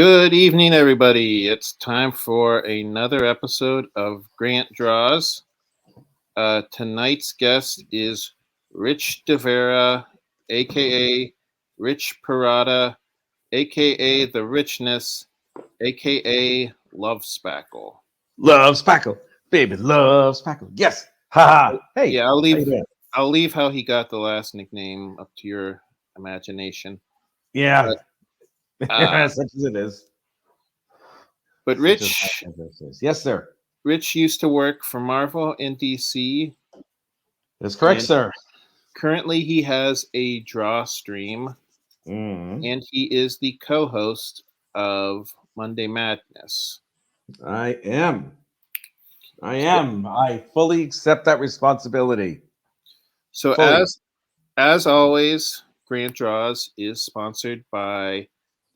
Good evening, everybody. It's time for another episode of Grant Draws. Tonight's guest is Rich DeVera, aka Rich Parada, aka The Richness, aka Love Spackle. Love Spackle. Baby, love Spackle. Yes. Ha ha. Hey, Yeah, how you doing? I'll leave how he got the last nickname up to your imagination. Yeah. But uh, Such as it is. but Such as Rich it is. Yes, sir. Rich used to work for Marvel in DC. That's correct, And sir. currently, he has a draw stream, Mm, and he is the co-host of Monday Madness. I am. I So, am. I fully accept that responsibility. so Fully. as always, Grant Draws is sponsored by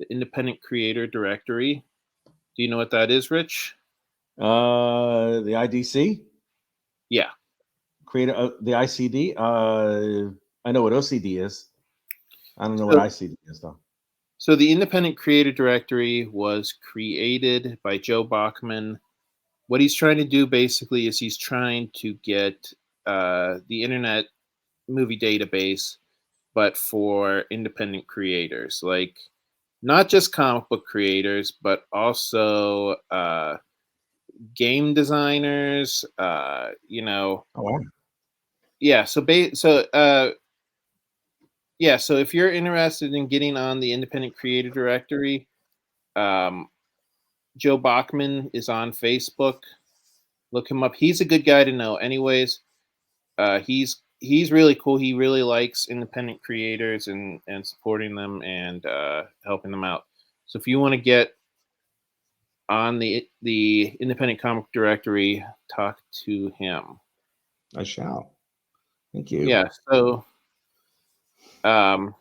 the Independent Creator Directory. Do you know what that is, Rich? The IDC, Yeah. the ICD. I know what OCD is. I don't know what So, ICD is though. so the Independent Creator Directory was created by Joe Bachman. What he's trying to do basically is he's trying to get the Internet Movie Database, but for independent creators, like not just comic book creators, but also game designers. Oh wow. Yeah. So if you're interested in getting on the Independent Creator Directory, um, Joe Bachman is on Facebook. Look him up. He's a good guy to know. Anyways, he's really cool. He really likes independent creators and supporting them and helping them out. So if you want to get on the independent comic directory, talk to him. I shall. Thank you. Yeah. So um,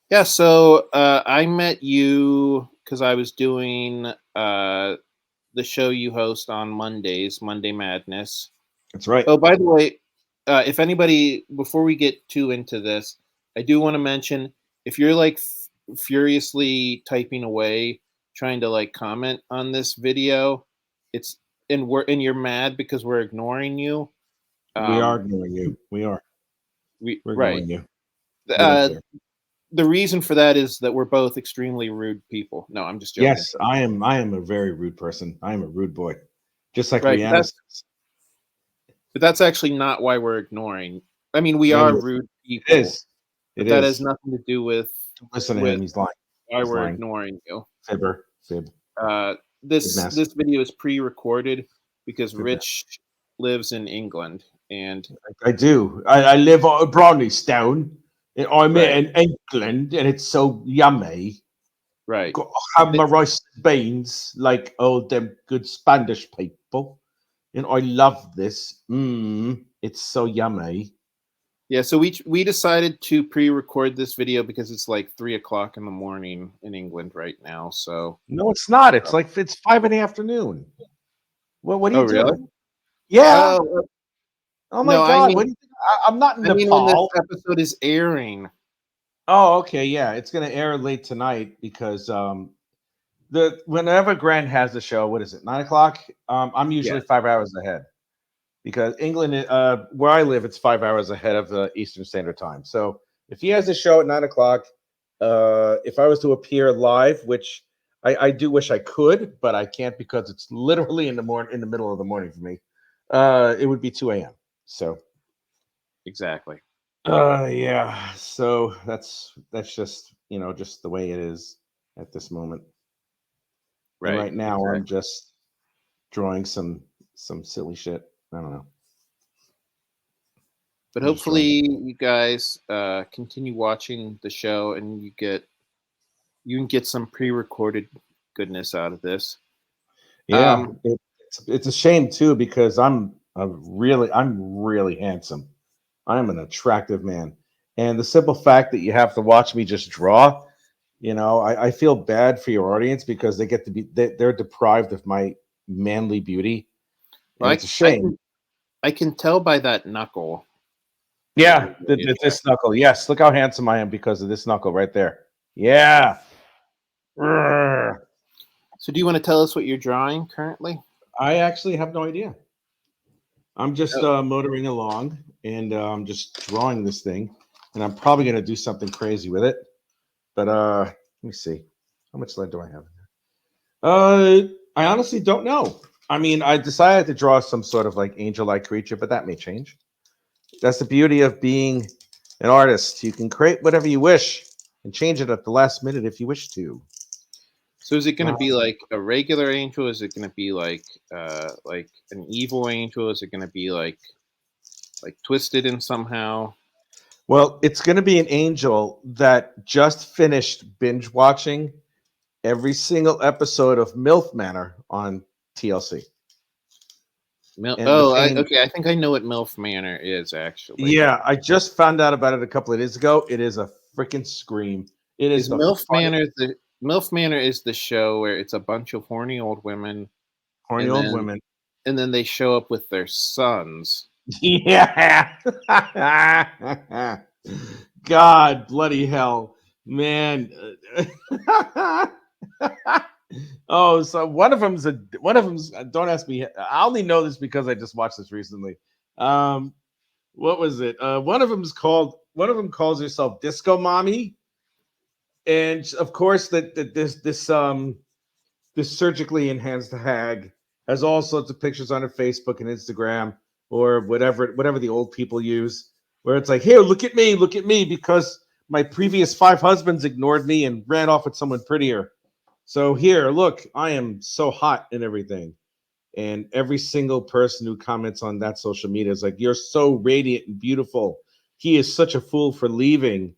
I met you because I was doing the show you host on Mondays, Monday Madness. That's right. Oh, by the way, if anybody, before we get too into this, I do want to mention if you're like furiously typing away, trying to like comment on this video, it's and you're mad because we're ignoring you. We are Um, ignoring you. We're right. ignoring you. We don't Uh, care. the reason for that is that we're both extremely rude people. No, I'm just joking. Yes, I am. I am a very rude person. I am a rude boy, just like Right. Rihanna says. But that's actually not why we're ignoring. I mean, we No, are it rude people, is. but It that has is. nothing to do with Listen to with him. He's lying. why He's we're lying. ignoring you. Fibber. Fib. This Mess. video is pre-recorded because Fibber. Rich lives in England, and I do. I live on Brownistown. And I'm right, in England, and it's so yummy. right. Got to have my rice and beans like all them good Spanish people. And I love this. It's so yummy. Yeah, so we decided to pre-record this video because it's like 3 o'clock in the morning in England right now. So, No, it's not. It's 5 in the afternoon. What are oh you really? doing? Yeah. Oh Oh my no, God. What do you think? I'm not in I mean when this Nepal. episode is airing. Oh, okay. Yeah, it's gonna air late tonight because the whenever Grant has the show, what is it, 9 o'clock? I'm Yeah. usually 5 hours ahead because England, where I live, it's 5 hours ahead of the Eastern Standard Time. So if he has a show at 9 o'clock, if I was to appear live, which I do wish I could, but I can't because it's literally in the middle of the morning for me. It would be 2 a.m. So Exactly. yeah. So that's just just the way it is at this moment. And Right. right now I'm Exactly. just drawing some silly shit. I don't know. But I'm just drawing. hopefully you guys continue watching the show and you can get some pre-recorded goodness out of this. Yeah, it's a shame too because I'm really handsome. I am an attractive man, and the simple fact that you have to watch me just draw, I feel bad for your audience because they get to they're deprived of my manly beauty, and Well, it's a shame. I can tell by that knuckle. That Yeah, you're really this knuckle. Yes, look how handsome I am because of this knuckle right there. Yeah, Urgh. So, do you want to tell us what you're drawing currently? I actually have no idea. I'm just Oh, motoring along and I'm just drawing this thing, and I'm probably gonna do something crazy with it. But let me see. How much lead do I have? I honestly don't know. I mean, I decided to draw some sort of like angel-like creature, but that may change. That's the beauty of being an artist. You can create whatever you wish and change it at the last minute if you wish to. so is it going Uh, to be like a regular angel? Is it going to be like an evil angel? Is it going to be like twisted in somehow? well, it's going to be an angel that just finished binge watching every single episode of MILF Manor on TLC. And the Oh, pain, okay. I think I know what MILF Manor is actually. yeah, I just found out about it a couple of days ago. It is a freaking scream. It is Is the MILF funny, Manor the MILF Manor is the show where it's a bunch of horny old women, horny and old then women. they show up with their sons. Yeah. God bloody hell, man. Oh, so one of them's. Don't ask me. I only know this because I just watched this recently. Um, what was it? One of them's called. One of them calls herself Disco Mommy, and of course that this surgically enhanced hag has all sorts of pictures on her Facebook and Instagram or whatever the old people use, where it's like, here, look at me, because my previous 5 husbands ignored me and ran off with someone prettier. So here, look, I am so hot and everything. And every single person who comments on that social media is like, you're so radiant and beautiful. He is such a fool for leaving.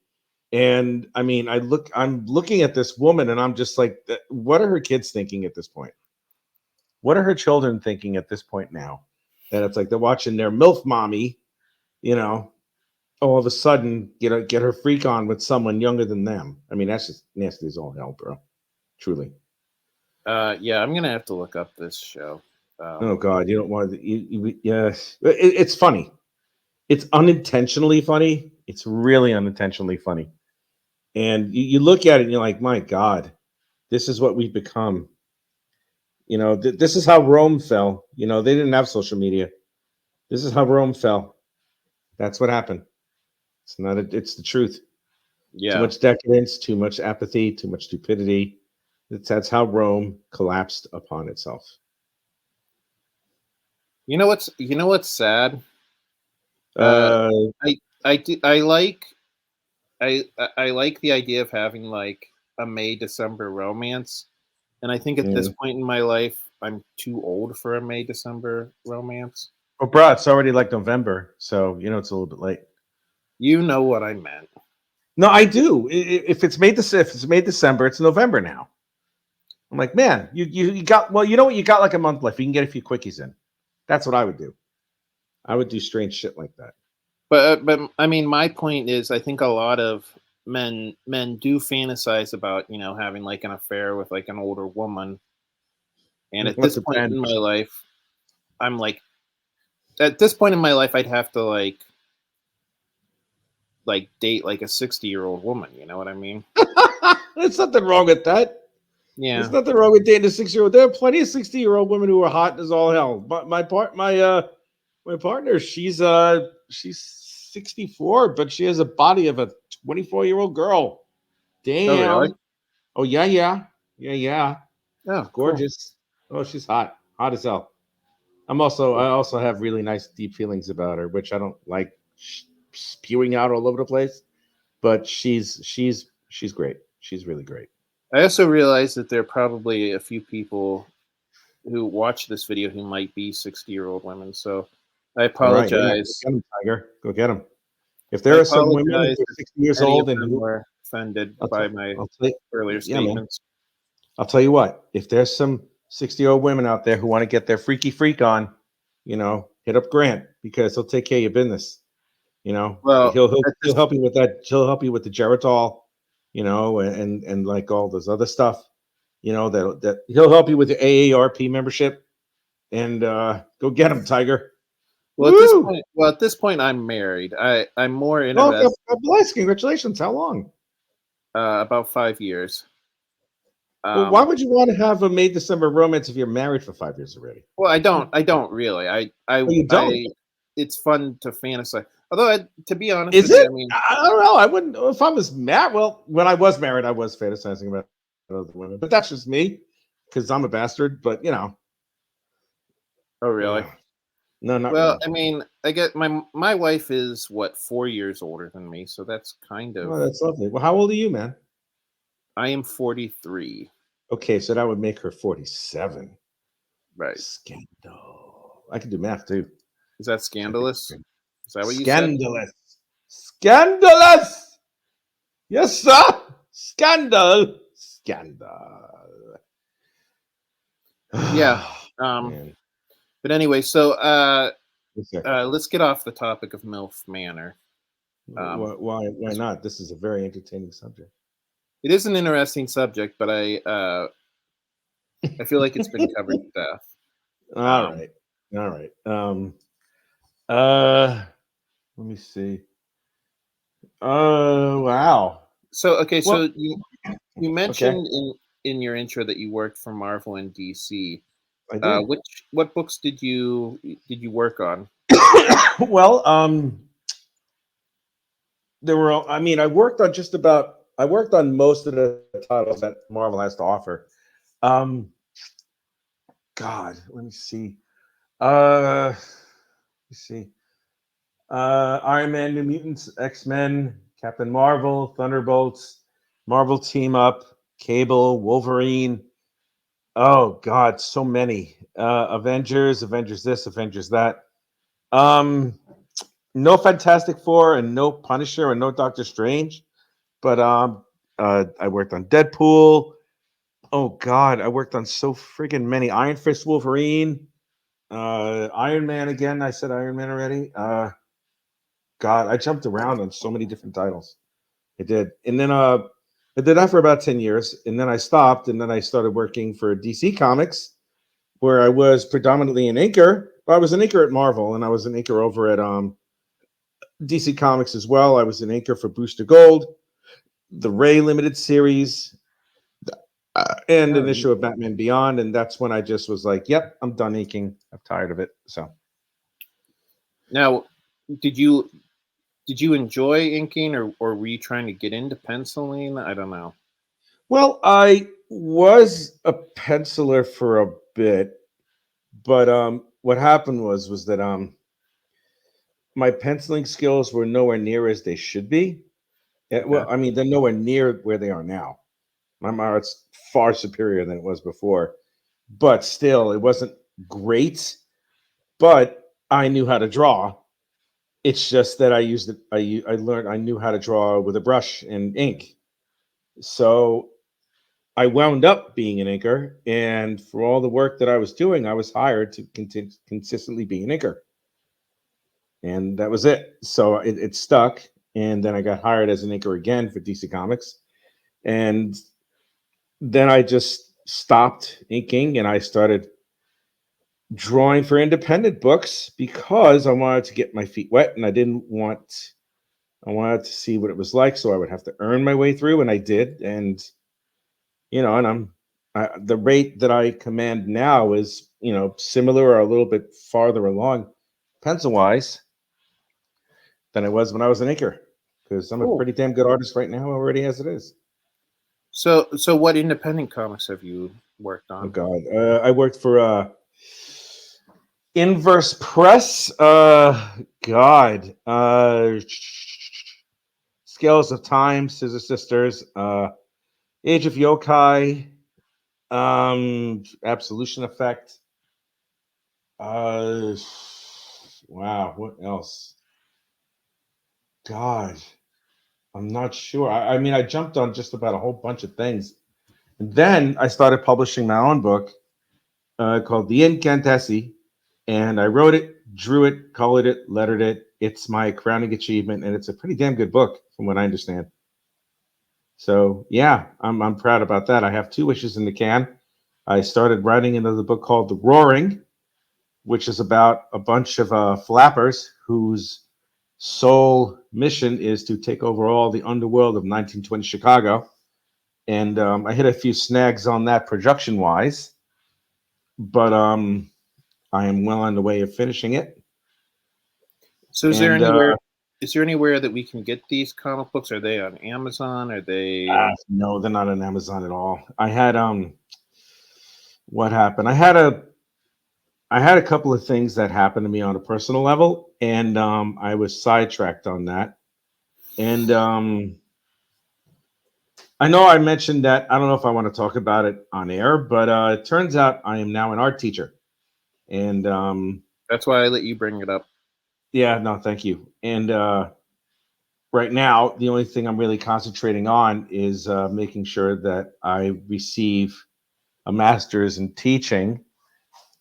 And I mean, I'm looking at this woman and I'm just like, what are her kids thinking at this point? What are her children thinking at this point now? That it's like they're watching their MILF mommy, you know, all of a sudden get her freak on with someone younger than them. I mean, that's just nasty as all hell, bro. Truly. Yeah, I'm gonna have to look up this show. Oh Um, God, you don't want to. Yes, it's funny. It's unintentionally funny. It's really unintentionally funny. And you look at it and you're like, my God, this is what we've become. This is how Rome fell. They didn't have social media. This is how Rome fell. That's what happened. It's not. It's the truth. Too yeah, much decadence, too much apathy, too much stupidity. That's how Rome collapsed upon itself. you know what's sad? Uh, Uh, I like I like the idea of having like a May December romance, and I think at this yeah. point in my life, I'm too old for a May December romance. Well, bro, it's already like November, so it's a little bit late. You know what I meant. No, I do. If it's made December, it's November now. I'm like, man, you got well. You know what? You got like a month left. You can get a few quickies in. That's what I would do. I would do strange shit like that. But I mean, my point is, I think a lot of men do fantasize about having like an affair with like an older woman, and at What this point in my depends. life, I'm like, at this point in my life, I'd have to like date like a 60-year-old woman. You know what I mean? There's nothing wrong with that. There's Yeah. nothing wrong with dating a 6-year-old. There are plenty of 60-year-old women who are hot as all hell. But my partner, she's 64, but she has a body of a 24-year-old girl. Oh, really? Damn. Oh yeah. Oh, cool. Gorgeous. Oh, she's hot as hell. I also have really nice deep feelings about her, which I don't like spewing out all over the place. But she's great. She's really great. I also realize that there are probably a few people who watch this video who might be 60-year-old women. So I All right, yeah, go apologize. get them, Tiger. Go get them. If I there are some women who apologize are if 60 years any of old and them who were offended I'll by tell, my I'll tell you, earlier yeah, man. statements. I'll tell you what. If there's some 60-year-old women out there who want to get their freaky freak on, hit up Grant because he'll take care of your business. Well, at He'll this help you with that. He'll help you with the Geritol, and like all this other stuff. That he'll help you with the AARP membership. And go get him, Tiger. Woo! at this point, I'm married. I'm more Oh, God interested. God bless. Congratulations. How long? About 5 years. Well, why would you want to have a May December romance if you're married for 5 years already? Well, I don't. I don't really. Well, you don't. It's fun to fantasize. Although, to be honest Is with you, it? I mean, I don't know. I wouldn't. If I was married, well, when I was married, I was fantasizing about other women, but that's just me because I'm a bastard. But oh really? no, not Well, really. I mean, I get my wife is what 4 years older than me, so that's kind of. Oh, that's lovely. Well, how old are you, man? I am 43. Okay, so that would make her 47. Right? Scandal. I can do math too. Is that I think scandalous? okay. Is that what you said? Scandalous. Scandalous. Yes, sir. Scandal. Scandal. Yeah. Man. But anyway, so Okay. let's get off the topic of MILF Manor. Why not? This is a very entertaining subject. It is an interesting subject, but I feel like it's been covered to death. All Um, right. All right. Uh let me see. Wow. so okay, Well, so you okay. mentioned in your intro that you worked for Marvel and DC. I did. What books did you work on? Well, there were I mean, I worked on most of the titles that Marvel has to offer. Um God, let me see. Let me see. Iron Man, New Mutants, X-Men, Captain Marvel, Thunderbolts, Marvel Team Up, Cable, Wolverine. Oh God, so many. Avengers, Avengers this, Avengers that. Um, no Fantastic Four and no Punisher and no Doctor Strange. But I worked on Deadpool. Oh God, I worked on so friggin' many. Iron Fist, Wolverine, Iron Man again. I said Iron Man already. God, I jumped around on so many different titles. I did. And then I did that for about 10 years. And then I stopped and then I started working for DC Comics, where I was predominantly an inker. Well, I was an inker at Marvel and I was an inker over at DC Comics as well. I was an inker for Booster Gold, the Ray limited series, and an issue of Batman Beyond. And that's when I just was like, yep, I'm done inking. I'm tired of it. So Now, did you did you enjoy inking, or were you trying to get into penciling? I don't know. well, I was a penciler for a bit, but what happened was that my penciling skills were nowhere near as they should be. Okay. Well, I mean, they're nowhere near where they are now. My art's far superior than it was before, but still, it wasn't great. But I knew how to draw. It's just that I used it. I learned. I knew how to draw with a brush and ink. So I wound up being an inker, and for all the work that I was doing, I was hired to consistently be an inker, and that was it. So it stuck, and then I got hired as an inker again for DC Comics, and then I just stopped inking, and I started drawing for independent books because I wanted to get my feet wet, and I wanted to see what it was like, so I would have to earn my way through, and I did, and and the rate that I command now is similar or a little bit farther along pencil wise than it was when I was an inker because I'm a Cool. pretty damn good artist right now already as it is. So what independent comics have you worked Oh on? God, I worked for Inverse Press. God, Scales of Time, Scissor Sisters, Age of Yokai, Absolution Effect. Uh, wow. What else? God, I'm not sure. I mean, I jumped on just about a whole bunch of things. And then I started publishing my own book called The Incantessi, and I wrote it, drew it, colored it, lettered it. It's my crowning achievement, and it's a pretty damn good book, from what I understand. So yeah, I'm proud about that. I have 2 issues in the can. I started writing another book called The Roaring, which is about a bunch of flappers whose sole mission is to take over all the underworld of 1920 Chicago. and I hit a few snags on that production wise, but I am well on the way of finishing it. So And is there anywhere that we can get these comic books? Are they on Amazon? Are they no, they're not on Amazon at all. I had what happened? I had a couple of things that happened to me on a personal level, and I was sidetracked on that. And I know I mentioned that. I don't know if I want to talk about it on air, but it turns out I am now an art teacher. And that's why I let you bring it up. yeah, no, thank you. And right now, the only thing I'm really concentrating on is making sure that I receive a master's in teaching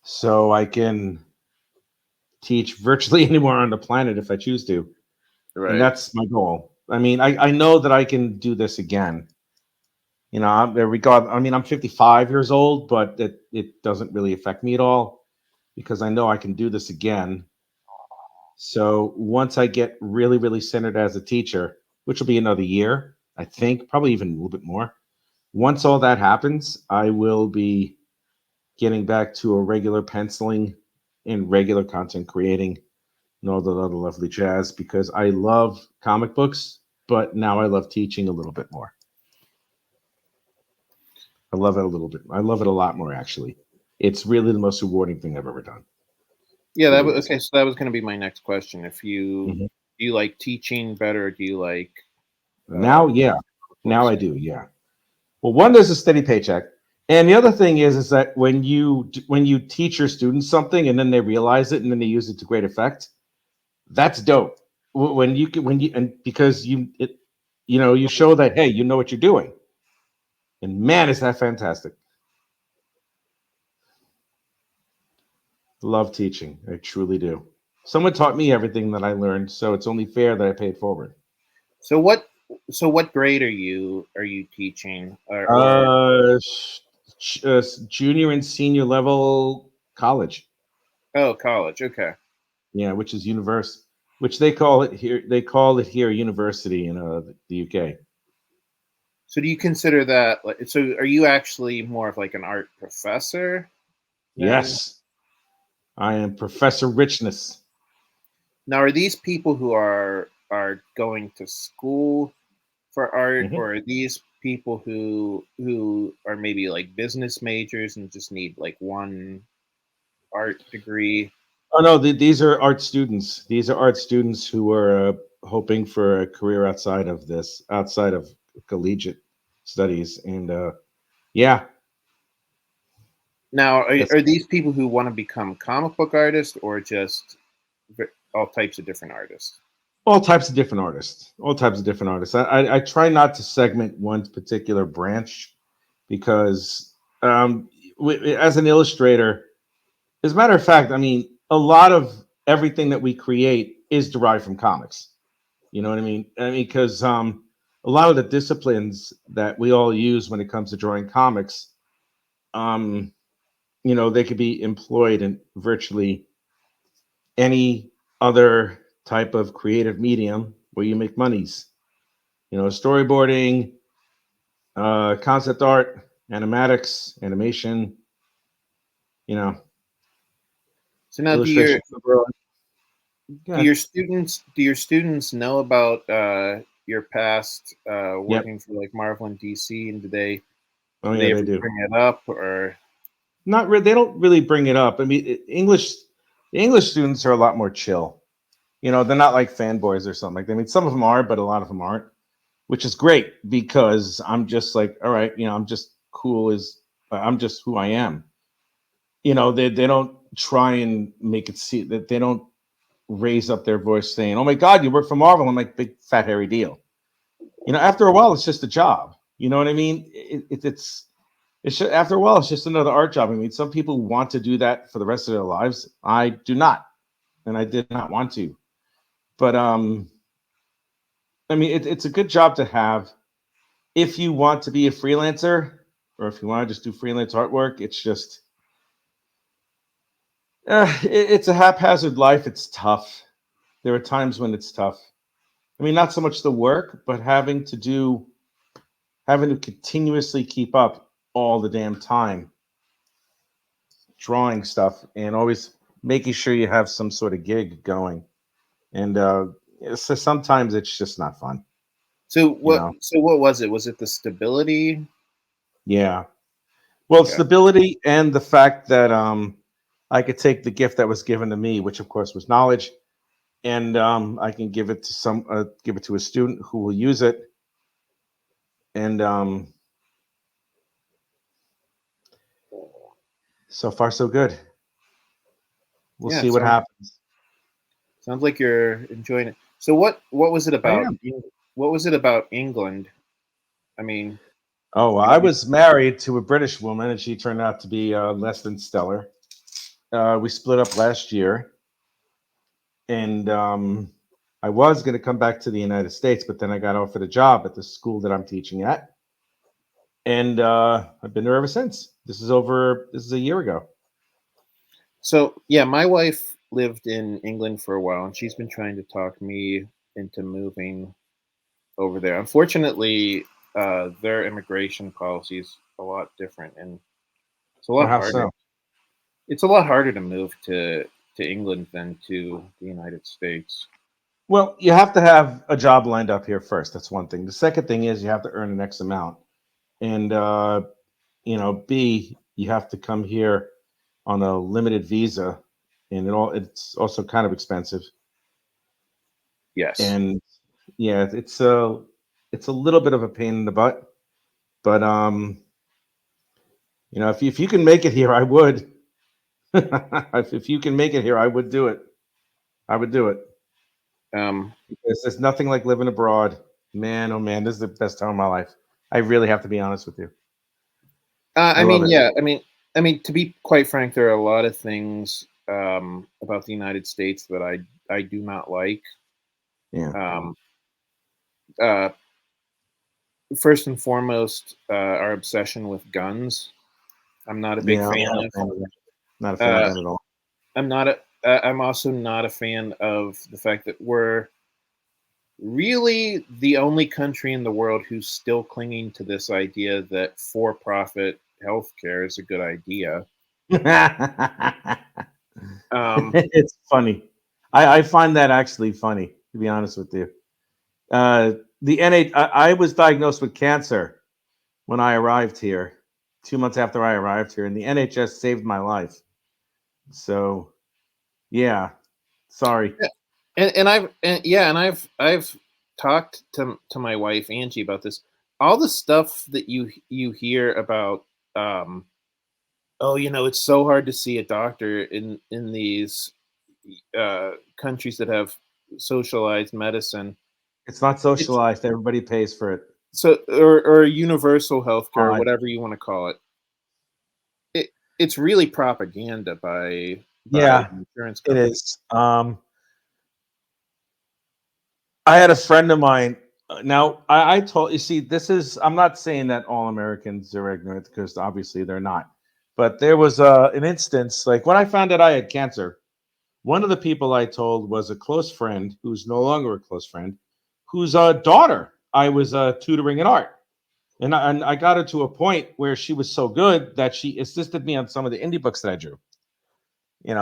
so I can teach virtually anywhere on the planet if I choose to. And Right. that's my goal. I mean, I know that I can do this again. You know, I'm 55 years old, but it doesn't really affect me at all because I know I can do this again. So once I get really, really centered as a teacher, which will be another year, I think, probably even a little bit more. Once all that happens, I will be getting back to a regular penciling and regular content creating and all the other lovely jazz because I love comic books, but now I love teaching a little bit more. I love it a little bit. I love it a lot more, actually. It's really the most rewarding thing I've ever done. Yeah, that Really was is. okay. So that was going to be my next question. If you Mhm. do you like teaching better, or do you like uh, Now, yeah. Now books? I do, yeah. Well, one, there's a steady paycheck, and the other thing is that when you teach your students something and then they realize it and then they use it to great effect, that's dope. When you and because you show that hey, you know what you're doing, and man, is that fantastic. Love teaching, I truly do. Someone taught me everything that I learned, so it's only fair that I pay it forward. So what grade are you teaching, or Uh, Junior and senior level college. oh, college? Okay. Yeah, which is universe, which they call it here. They call it here university in the UK. So do you consider that like, so are you actually more of like an art professor then? Yes, I am Professor Richness. Now are these people who are going to school for art, Mhm. or are these people who are maybe like business majors and just need like one art degree? Oh no, these are art students. These are art students who are hoping for a career outside of this, outside of collegiate studies, and yeah, Now, that's are these people who want to become comic book artists, or just all types of different artists? all types of different artists. All types of different artists. I try not to segment one particular branch because as an illustrator, as a matter of fact, I mean, a lot of everything that we create is derived from comics. You know what I mean? I mean, because a lot of the disciplines that we all use when it comes to drawing comics, um, they could be employed in virtually any other type of creative medium where you make monies. Storyboarding, concept art, animatics, animation, you know, So now, illustration. do Yeah. your students know about your past Yep. working for like Marvel and DC, and Oh do yeah, they they ever do. bring it up, or They don't really bring it up. I mean, the English students are a lot more chill. They're not like fanboys or something like that. I mean, some of them are, but a lot of them aren't, which is great because I'm just like, all right, I'm just cool as I'm just who I am. They don't try and make it see that they don't raise up their voice saying, "Oh my God, you work for Marvel." I'm like, big fat hairy deal. After a while, it's just a job. You know what I mean? After a while, it's just another art job. I mean, some people want to do that for the rest of their lives. I do not, and I did not want to. But I mean, it's a good job to have if you want to be a freelancer or if you want to just do freelance artwork. It's just it's a haphazard life. It's tough. There are times when it's tough. I mean, not so much the work, but having to continuously keep up all the damn time drawing stuff and always making sure you have some sort of gig going. And so sometimes it's just not fun, So you what? know. So what was it? Was it the stability? Yeah. Well, Okay. stability and the fact that I could take the gift that was given to me, which of course was knowledge, and I can give it to give it to a student who will use it. And so far, so good. We'll Yeah. see what happens. Sounds like you're enjoying it. So what was it I about? am. What was it about England? I mean, Oh, well, you, I you, was married to a British woman, and she turned out to be less than stellar. We split up last year, and I was going to come back to the United States, but then I got offered a job at the school that I'm teaching at, and I've been there ever since. This is a year ago. so yeah, my wife lived in England for a while, and she's been trying to talk me into moving over there. Unfortunately, their immigration policy is a lot different, and it's a Or lot how harder. so? It's a lot harder to move to England than to the United States. Well, you have to have a job lined up here first. That's one thing. The second thing is you have to earn an X amount, and B, you have to come here on a limited visa, and it's also kind of expensive. Yes. And yeah, it's a little bit of a pain in the butt, but if you can make it here, I would. If you can make it here, I would do it. I would do it Um, because there's nothing like living abroad. Man, oh man, this is the best time of my life. I really have to be honest with you. I I love mean, it. yeah. I mean, to be quite frank, there are a lot of things about the United States that I do not like. Yeah, Um, uh, First and foremost, our obsession with guns. I'm not a big yeah. I'm fan not a of. fan of that. Not a fan of Uh, that at all. I'm not a. I'm also not a fan of the fact that we're really the only country in the world who's still clinging to this idea that for-profit healthcare is a good idea. Um, It's funny. I find that actually funny, to be honest with you. The NH, I was diagnosed with cancer when I arrived here, 2 months after I arrived here, and the NHS saved my life. So, yeah, sorry. yeah, and I've talked to my wife Angie about this. All the stuff that you hear about, um, oh, it's so hard to see a doctor in these countries that have socialized medicine. It's not It's socialized. Everybody pays for it. so or universal healthcare, Uh, whatever you want to call it. It's really propaganda by yeah, the insurance it company. is. I had a friend of mine. Now, I told you, see, this is, I'm not saying that all Americans are ignorant because obviously they're not. But there was an instance, like when I found out I had cancer, one of the people I told was a close friend who's no longer a close friend, whose daughter I was tutoring in art. And I got her to a point where she was so good that she assisted me on some of the indie books that I drew.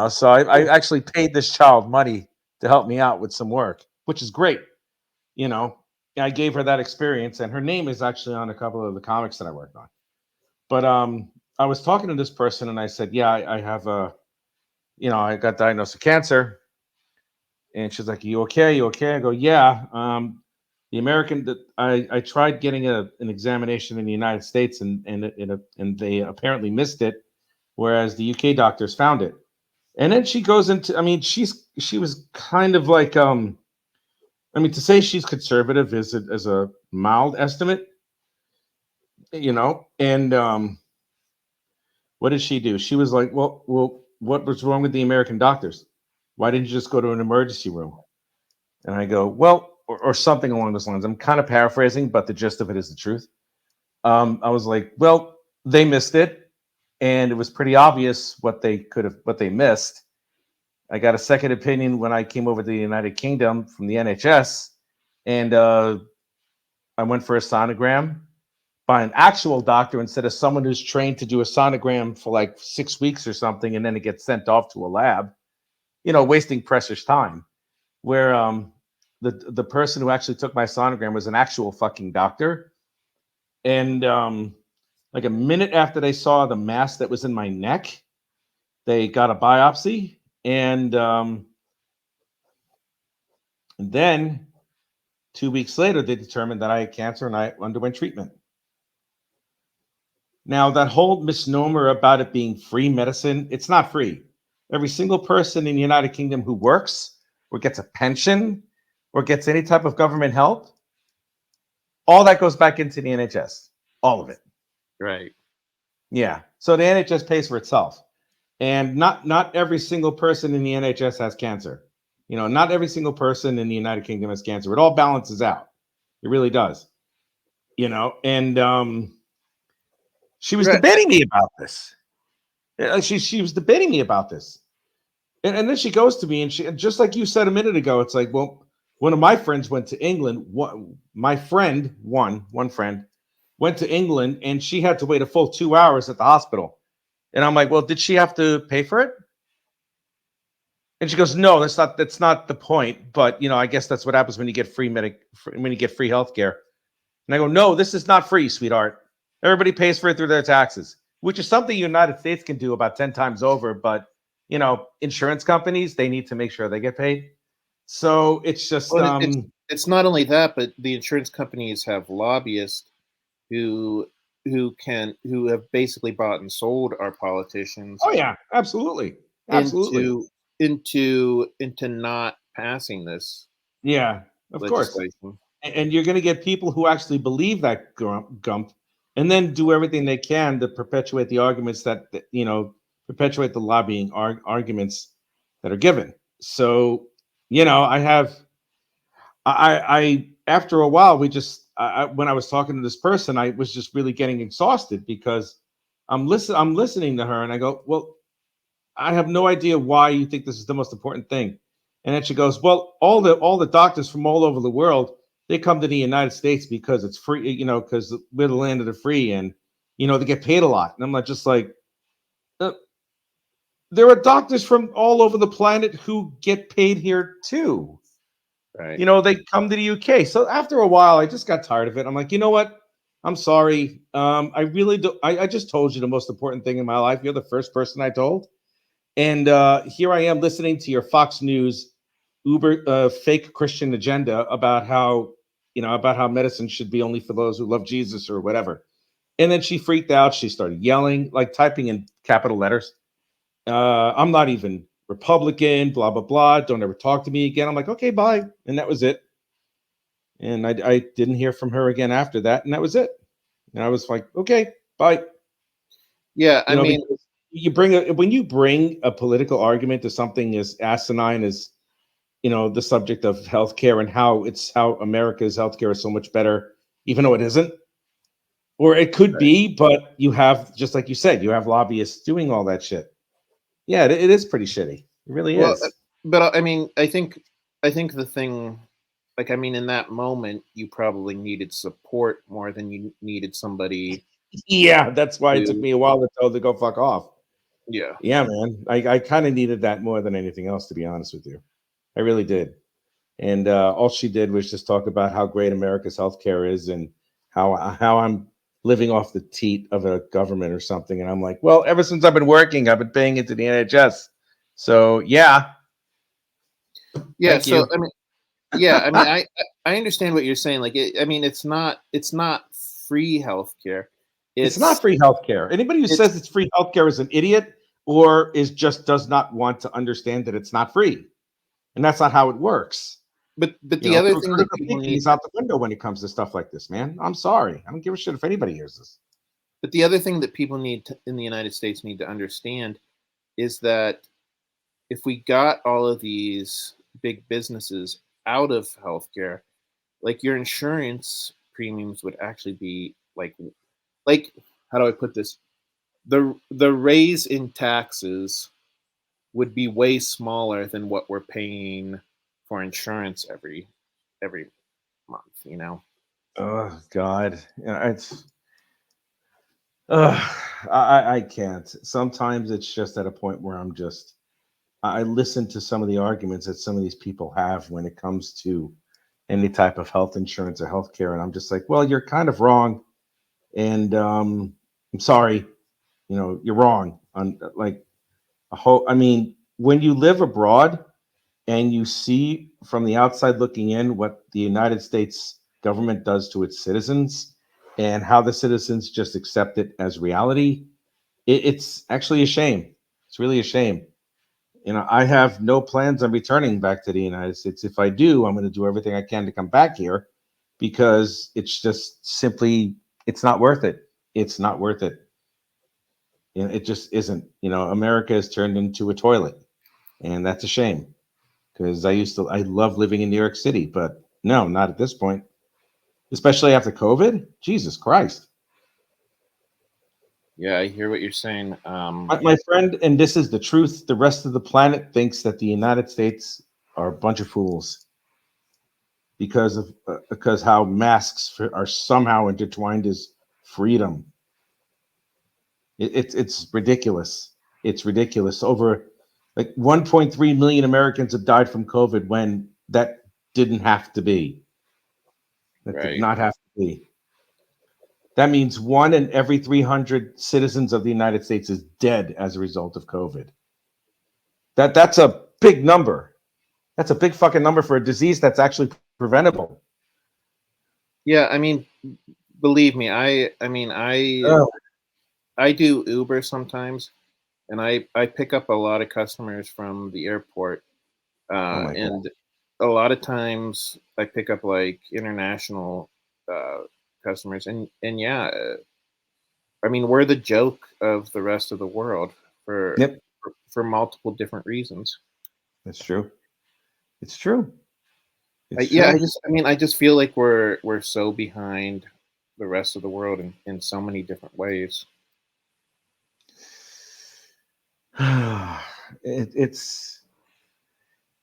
So I Cool. actually paid this child money to help me out with some work, which is great. you know, I gave her that experience, and her name is actually on a couple of the comics that I worked on. But I was talking to this person, and I said, "Yeah, I have I got diagnosed with cancer." And she's like, "You okay? You okay?" I go, "Yeah." The American that I tried getting an examination in the United States, and they apparently missed it, whereas the UK doctors found it. And then she goes into, I mean, she was kind of like I mean, to say she's conservative is a mild estimate, And what did she do? She was like, "Well, what was wrong with the American doctors? Why didn't you just go to an emergency room?" And I go, "Well," or something along those lines. I'm kind of paraphrasing, but the gist of it is the truth. I was like, "Well, they missed it, and it was pretty obvious what they missed." I got a second opinion when I came over to the United Kingdom from the NHS, and I went for a sonogram, by an actual doctor instead of someone who's trained to do a sonogram for like 6 weeks or something, and then it gets sent off to a lab, wasting precious time. Where the person who actually took my sonogram was an actual fucking doctor. And like a minute after they saw the mass that was in my neck, they got a biopsy. And then 2 weeks later, they determined that I had cancer and I underwent treatment. Now, that whole misnomer about it being free medicine, it's not free. Every single person in the United Kingdom who works or gets a pension or gets any type of government help, all that goes back into the NHS. All of it. Right. Yeah. So the NHS pays for itself. And not every single person in the NHS has cancer. Not every single person in the United Kingdom has cancer. It all balances out. It really does. And she was Right. debating me about this. She was debating me about this. And then she goes to me and she, just like you said a minute ago, it's like, well, one of my friends went to England. One friend went to England and she had to wait a full 2 hours at the hospital. And I'm like, well, did she have to pay for it? And she goes, no, that's not the point. But I guess that's what happens when you get free healthcare. And I go, no, this is not free, sweetheart. Everybody pays for it through their taxes, which is something the United States can do about 10 times over. But insurance companies, they need to make sure they get paid. So it's just Well, it's not only that, but the insurance companies have lobbyists who have basically bought and sold our politicians. Oh yeah, absolutely. into not passing this. Yeah, of course. legislation. And you're going to get people who actually believe that gump, and then do everything they can to perpetuate the arguments perpetuate the lobbying arguments that are given. So, I after a while, when I was talking to this person, I was just really getting exhausted because I'm listening to her and I go, well, I have no idea why you think this is the most important thing. And then she goes, well, all the doctors from all over the world, they come to the United States because it's free, because we're the land of the free, and they get paid a lot. And I'm like, there are doctors from all over the planet who get paid here too. Right. They come to the UK. So after a while, I just got tired of it. I'm like, you know what? I'm sorry. I really do. I just told you the most important thing in my life. You're the first person I told. And here I am listening to your Fox News uber fake Christian agenda about how medicine should be only for those who love Jesus or whatever. And then she freaked out. She started yelling, like typing in capital letters. I'm not even Republican, blah, blah, blah. Don't ever talk to me again. I'm like, okay, bye. And that was it. And I didn't hear from her again after that. And that was it. And I was like, okay, bye. Yeah, I mean, when you bring a political argument to something as asinine as the subject of healthcare and how America's healthcare is so much better, even though it isn't, or it could be, but you have, just like you said, you have lobbyists doing all that shit. Yeah, it is pretty shitty. It really is. But I mean, I think the thing, like, I mean, in that moment, you probably needed support more than you needed somebody. Yeah, that's why it took me a while to tell her to go fuck off. Yeah. Yeah, man. I kind of needed that more than anything else, to be honest with you. I really did. And all she did was just talk about how great America's healthcare is and how I'm living off the teat of a government or something. And I'm like, well, ever since I've been working, I've been paying into the NHS. So yeah. Yeah. Thank you. I mean, yeah, I mean, I understand what you're saying. Like, I mean, it's not free healthcare. It's not free healthcare. Anybody who says it's free healthcare is an idiot or does not want to understand that it's not free. And that's not how it works. But the other thing that people need is out the window when it comes to stuff like this, man. I'm sorry. I don't give a shit if anybody hears this. But the other thing that people in the United States need to understand is that if we got all of these big businesses out of healthcare, like, your insurance premiums would actually be like how do I put this? The raise in taxes would be way smaller than what we're paying for insurance every month, Oh God. I can't. Sometimes it's just at a point where I listen to some of the arguments that some of these people have when it comes to any type of health insurance or health care, and I'm just like, well, you're kind of wrong, and I'm sorry, you're wrong on like a whole. I mean, when you live abroad and you see from the outside looking in what the United States government does to its citizens and how the citizens just accept it as reality, it's actually a shame. It's really a shame. I have no plans on returning back to the United States. If I do, I'm going to do everything I can to come back here because it's just simply, it's not worth it. It's not worth it. It just isn't. America has turned into a toilet, and that's a shame because I love living in New York City, but no, not at this point, especially after COVID. Jesus Christ. Yeah, I hear what you're saying. My friend, and this is the truth, the rest of the planet thinks that the United States are a bunch of fools because how masks are somehow intertwined as freedom. It's ridiculous. It's ridiculous. Over like 1.3 million Americans have died from COVID when that didn't have to be. That did Right. not have to be. That means one in every 300 citizens of the United States is dead as a result of COVID. That's a big number. That's a big fucking number for a disease that's actually preventable. Yeah, I mean, believe me, Oh, I do Uber sometimes, and I pick up a lot of customers from the airport, oh my god. and a lot of times I pick up like international uh, customers, and yeah, I mean we're the joke of the rest of the world for Yep, for multiple different reasons. that's true. It's true. It's Yeah, true. I just feel like we're so behind the rest of the world in so many different ways. It's.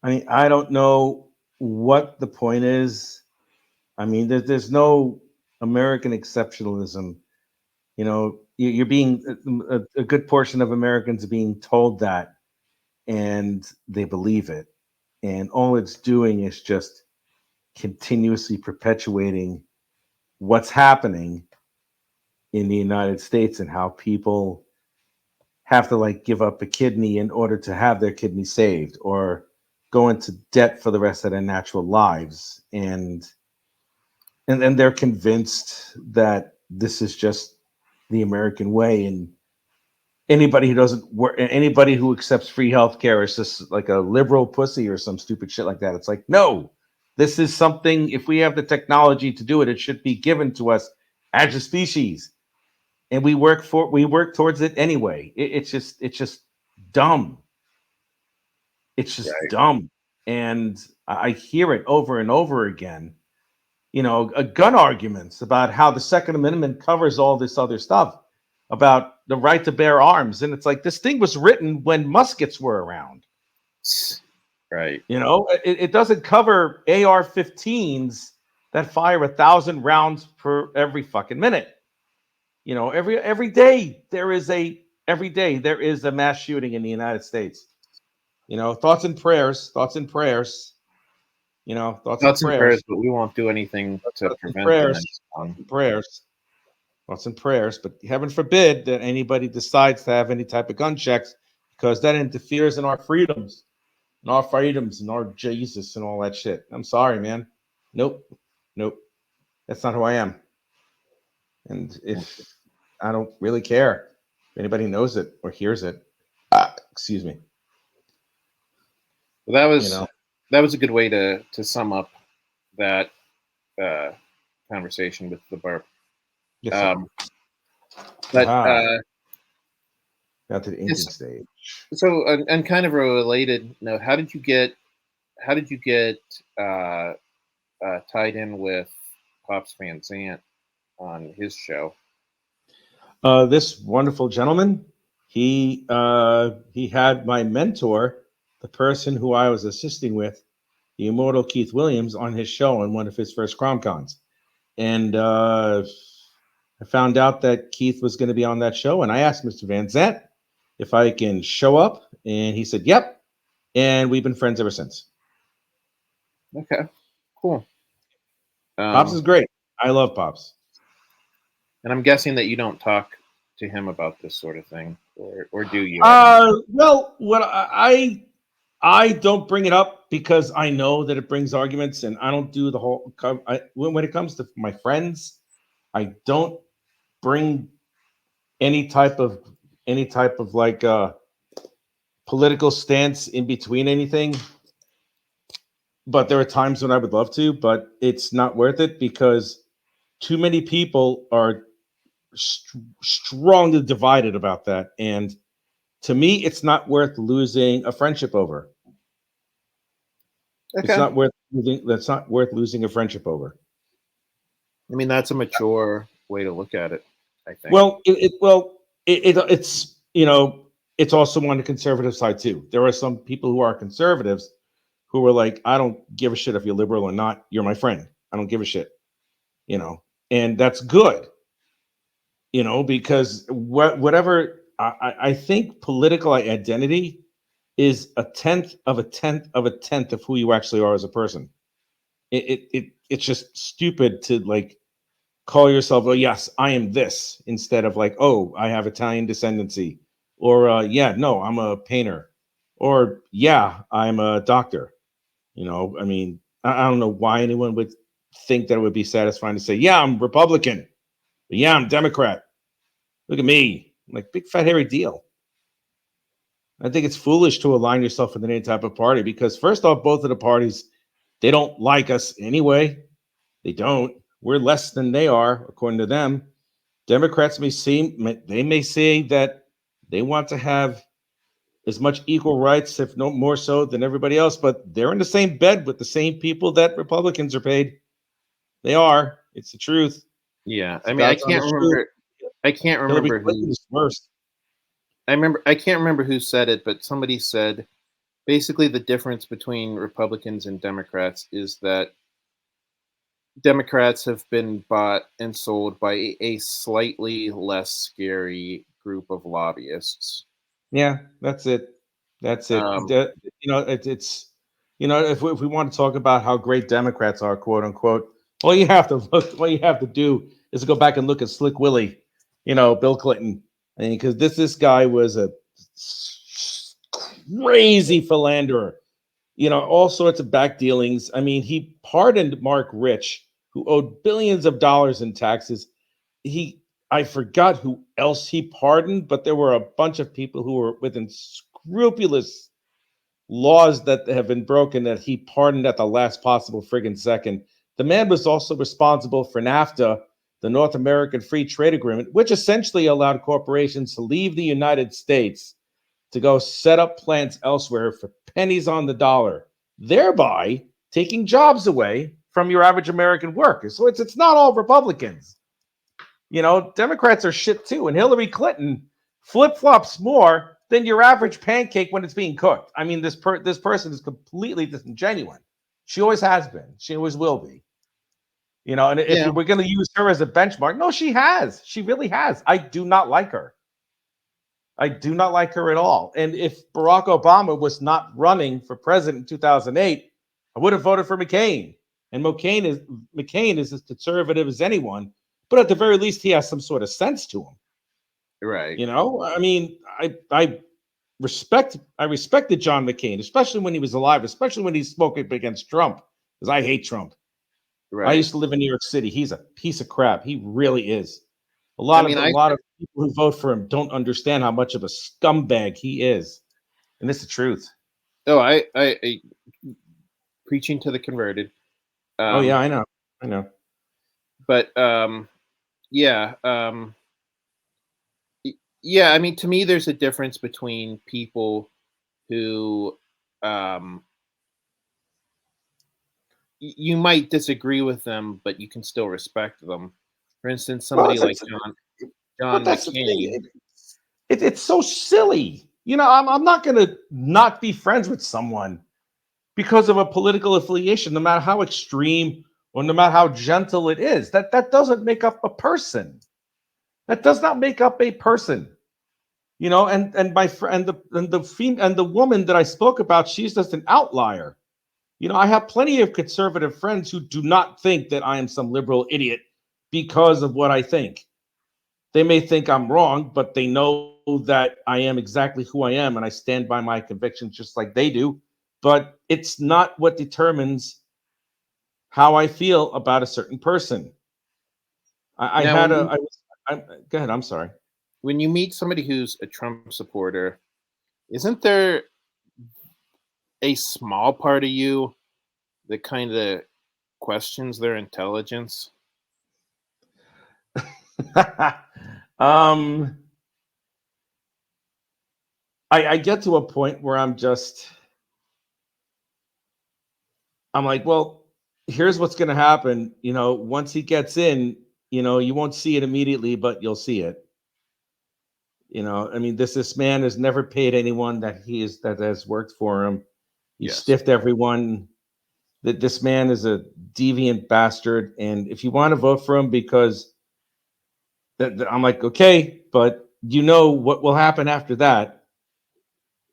I mean, I don't know what the point is. I mean, there's no American exceptionalism. You're being a good portion of Americans are being told that, and they believe it, and all it's doing is just continuously perpetuating what's happening in the United States and how people have to like give up a kidney in order to have their kidney saved or go into debt for the rest of their natural lives, and then they're convinced that this is just the American way, and anybody who doesn't work, anybody who accepts free healthcare is just like a liberal pussy or some stupid shit like that. It's like, no, this is something. If we have the technology to do it, it should be given to us as a species, and we work towards it anyway. It's just dumb. It's just Right. dumb, and I hear it over and over again. Gun arguments about how the Second Amendment covers all this other stuff about the right to bear arms. And it's like this thing was written when muskets were around. Right. It doesn't cover AR 15s that fire 1,000 rounds per every fucking minute. Every day there is a mass shooting in the United States. Thoughts and prayers, thoughts and prayers, thoughts and Thoughts and prayers, prayers, but we won't do anything to thoughts and prevent the prayers, next thoughts one. and prayers. Thoughts and prayers, but heaven forbid that anybody decides to have any type of gun checks because that interferes in our freedoms and our Jesus and all that shit. I'm sorry, man. Nope. Nope. That's not who I am. And if I don't really care if anybody knows it or hears it, excuse me, Well, you know, that was a good way to sum up that uh, conversation with the burp. yes, sir. Um, but Aha. Got to the inking it's, stage. so and kind of a related note, how did you get uh, tied in with Pops Van Zant on his show? This wonderful gentleman, he had my mentor, the person who I was assisting with, the immortal Keith Williams, on his show on one of his first CromCons, and I found out that Keith was going to be on that show, and I asked Mr. Van Zant if I can show up, and he said, "Yep." And we've been friends ever since. Okay, cool. Pops is great. I love Pops. And I'm guessing that you don't talk to him about this sort of thing, or do you? Well, what I don't bring it up because I know that it brings arguments, and I don't do the whole. When it comes to my friends, I don't bring any type of like political stance in between anything. But there are times when I would love to, but it's not worth it because too many people are strongly divided about that, and to me, it's not worth losing a friendship over. It's Okay. not worth losing. That's not worth losing a friendship over. I mean, that's a mature way to look at it, I think. Well, it's it's also on the conservative side too. There are some people who are conservatives who are like, I don't give a shit if you're liberal or not. You're my friend. I don't give a shit. And that's good. Because whatever I think political identity is a tenth of a tenth of a tenth of who you actually are as a person. It's just stupid to like call yourself, oh yes, I am this, instead of like, oh, I have Italian descendancy, or yeah, no, I'm a painter, or yeah, I'm a doctor. I mean, I don't know why anyone would think that it would be satisfying to say, yeah, I'm Republican, but yeah, I'm Democrat. Look at me, I'm like big fat hairy deal. I think it's foolish to align yourself with any type of party because first off, both of the parties, they don't like us anyway. They don't. We're less than they are, according to them. Democrats they may say that they want to have as much equal rights, if no more so, than everybody else, but they're in the same bed with the same people that Republicans are paid. They are. It's the truth. Yeah, It's I the mean, God's honest truth. I can't Hillary remember Clinton who. is worse. I can't remember who said it, but somebody said basically the difference between Republicans and Democrats is that Democrats have been bought and sold by a slightly less scary group of lobbyists. Yeah, that's it. That's it. Um, It's if we want to talk about how great Democrats are, quote unquote, all you have to do is go back and look at Slick Willie, Bill Clinton. I mean, because this guy was a crazy philanderer, all sorts of back dealings. I mean, he pardoned Mark Rich, who owed billions of dollars in taxes. he I forgot who else he pardoned, but there were a bunch of people who were within scrupulous laws that have been broken that he pardoned at the last possible friggin' second. The man was also responsible for NAFTA, the North American Free Trade Agreement, which essentially allowed corporations to leave the United States to go set up plants elsewhere for pennies on the dollar, thereby taking jobs away from your average American worker. So it's not all Republicans. Democrats are shit too. And Hillary Clinton flip flops more than your average pancake when it's being cooked. I mean, this person is completely disingenuous. She always has been. She always will be. And if yeah, we're going to use her as a benchmark, no, she has. She really has. I do not like her. I do not like her at all. And if Barack Obama was not running for president in 2008, I would have voted for McCain. And McCain is as conservative as anyone, but at the very least, he has some sort of sense to him. right. I mean, I respected John McCain, especially when he was alive, especially when he spoke up against Trump, because I hate Trump. I Right. used to live in New York City. He's a piece of crap. He really is. A I lot mean, of a lot of people who vote for him don't understand how much of a scumbag he is, and it's the truth. oh, I preaching to the converted. Oh yeah, Um, I know. but yeah, yeah. I mean, to me, there's a difference between people who um, you might disagree with them, but you can still respect them. For instance, Well, somebody like John that's the thing. McCain. It's so silly. I'm not going to not be friends with someone because of a political affiliation, no matter how extreme or no matter how gentle it is. That doesn't make up a person. That does not make up a person. You know, and my friend and the woman that I spoke about, she's just an outlier. You know, I have plenty of conservative friends who do not think that I am some liberal idiot because of what I think. They may think I'm wrong, but they know that I am exactly who I am and I stand by my convictions just like they do. But it's not what determines how I feel about a certain person. I Now, had a, I was, go ahead. I'm sorry. when you meet somebody who's a Trump supporter, isn't there a small part of you that kind of questions their intelligence? um, I get to a point where I'm like, well, here's what's going to happen. You know, once he gets in, you know, you won't see it immediately, but you'll see it. You know, I mean, this man has never paid anyone that has worked for him. He Yes. stiffed everyone. That this man is a deviant bastard, and if you want to vote for him because I'm like, okay, but you know what will happen after that.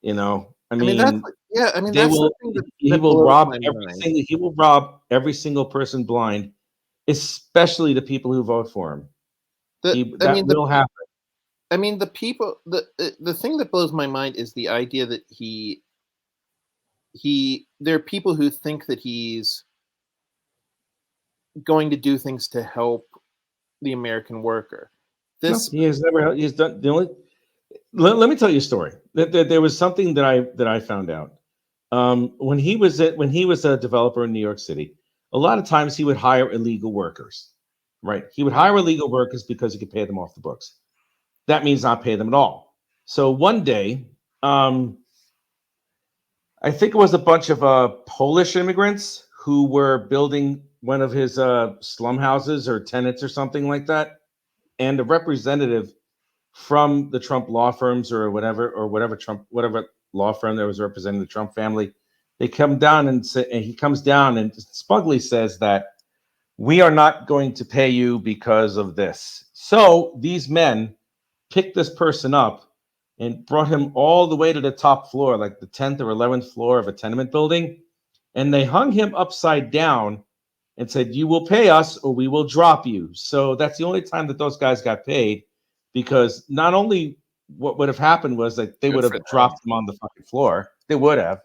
You know, I I mean, that's mean, yeah. I mean, they that's the will. thing He that will blows rob my every mind. single. He will rob every single person blind, especially the people who vote for him. The He I that mean the will happen. I mean the people the thing that blows my mind is the idea that he there are people who think that he's going to do things to help the American worker. No, This he has never. He's done the only. Let me tell you a story. There was something that I found out. When he was a developer in New York City, a lot of times he would hire illegal workers. Right? He would right, hire illegal workers because he could pay them off the books. That means not pay them at all. So one day, um, I think it was a bunch of Polish immigrants who were building one of his slum houses or tenants or something like that, and a representative from the Trump law firms or whatever law firm that was representing the Trump family. They come down and he comes down and smugly says that we are not going to pay you because of this. So these men picked this person up and brought him all the way to the top floor, like the 10th or 11th floor of a tenement building. And they hung him upside down and said, "You will pay us or we will drop you." So that's the only time that those guys got paid, because not only what would have happened was that they good would for have them. dropped him on the fucking floor. They would have,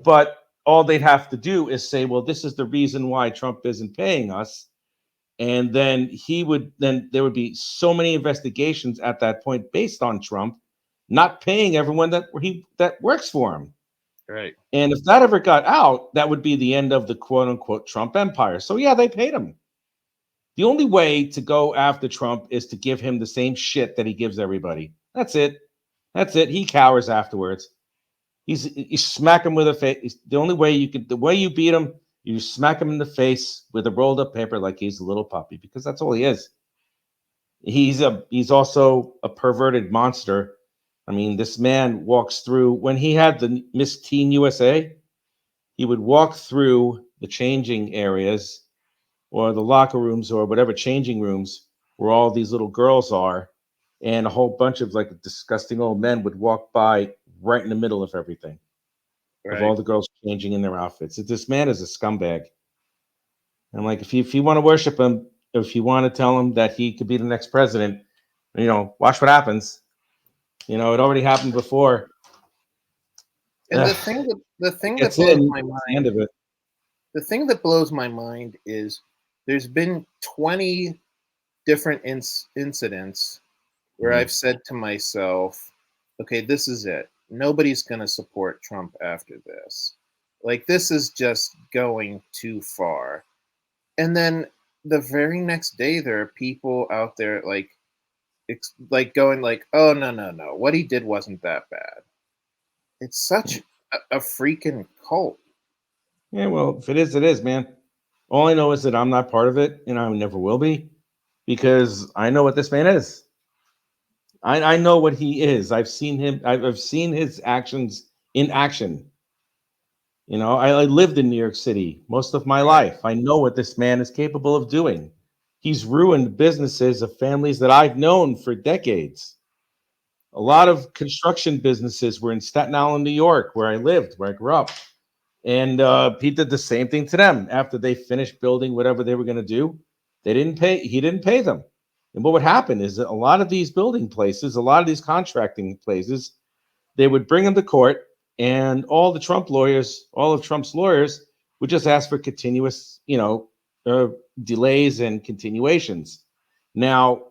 but all they'd have to do is say, "Well, this is the reason why Trump isn't paying us." And then there would be so many investigations at that point based on Trump not paying everyone that works for him. Right. And if that ever got out, that would be the end of the quote unquote Trump empire. So yeah, they paid him. The only way to go after Trump is to give him the same shit that he gives everybody. That's it. That's it. He cowers afterwards. You smack him with a face. The only way the way you beat him, you smack him in the face with a rolled up paper like he's a little puppy, because that's all he is. He's also a perverted monster. I mean, this man walks through when he had the Miss Teen USA, he would walk through the changing areas or the locker rooms or whatever changing rooms where all these little girls are, and a whole bunch of like disgusting old men would walk by right in the middle of everything, of all Right. the girls changing in their outfits. This man is a scumbag. And like, if you want to worship him, if you want to tell him that he could be the next president, you know, watch what happens. You know, it already happened before. And Ugh, the it thing that gets blows in. my It's the end mind of it. the thing that blows my mind is there's been 20 different incidents where Mhm. I've said to myself, okay, this is it. Nobody's going to support Trump after this. Like, this is just going too far. And then the very next day, there are people out there like going like, oh, no, no, no. What he did wasn't that bad. It's such a freaking cult. Yeah, well, if it is, it is, man. All I know is that I'm not part of it, and I never will be, because I know what this man is. I know what he is. I've seen him. I've seen his actions in action. You know, I lived in New York City most of my Right. life. I know what this man is capable of doing. He's ruined businesses of families that I've known for decades. A lot of construction businesses were in Staten Island, New York, where I lived, where I grew up. And he did the same thing to them after they finished building whatever they were going to do. They didn't pay. He didn't pay them. And what would happen is that a lot of these building places, a lot of these contracting places, they would bring him to court, and all the Trump lawyers, all of Trump's lawyers, would just ask for continuous, uh, delays and continuations. Now,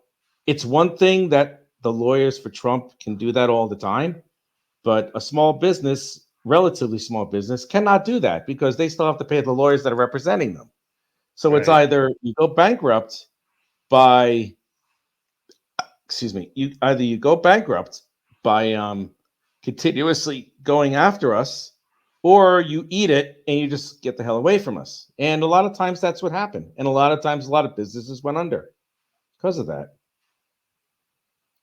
it's one thing that the lawyers for Trump can do that all the time, but a small business, relatively small business, cannot do that because they still have to pay the lawyers that are representing them. So it's Right. either you go bankrupt by, excuse me, you go bankrupt by continuously going after us, or you eat it and you just get the hell away from us. And a lot of times that's what happened. And a lot of times a lot of businesses went under because of that.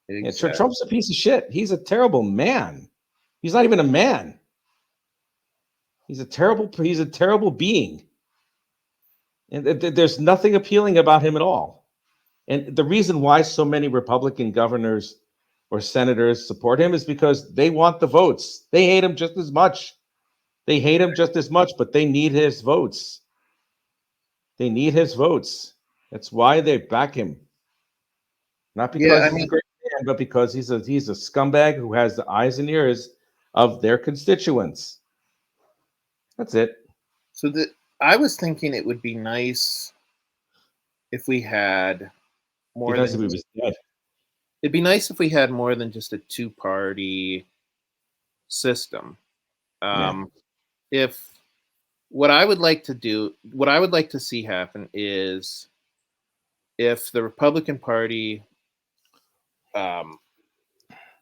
Yeah, Exactly. Trump's a piece of shit. He's a terrible man. He's not even a man. He's a terrible being. And there's nothing appealing about him at all. And the reason why so many Republican governors or senators support him is because they want the votes. They hate him just as much. They hate him just as much, but they need his votes. They need his votes. That's why they back him. Not Yeah, because I he's a mean, great man, but because he's a scumbag who has the eyes and ears of their constituents. That's it. so I was thinking it would be nice if we had Be more nice than if he just, was dead. it'd be nice if we had more than just a two-party system. Yeah. Um, if what I would like to do, what I would like to see happen is if the Republican Party um,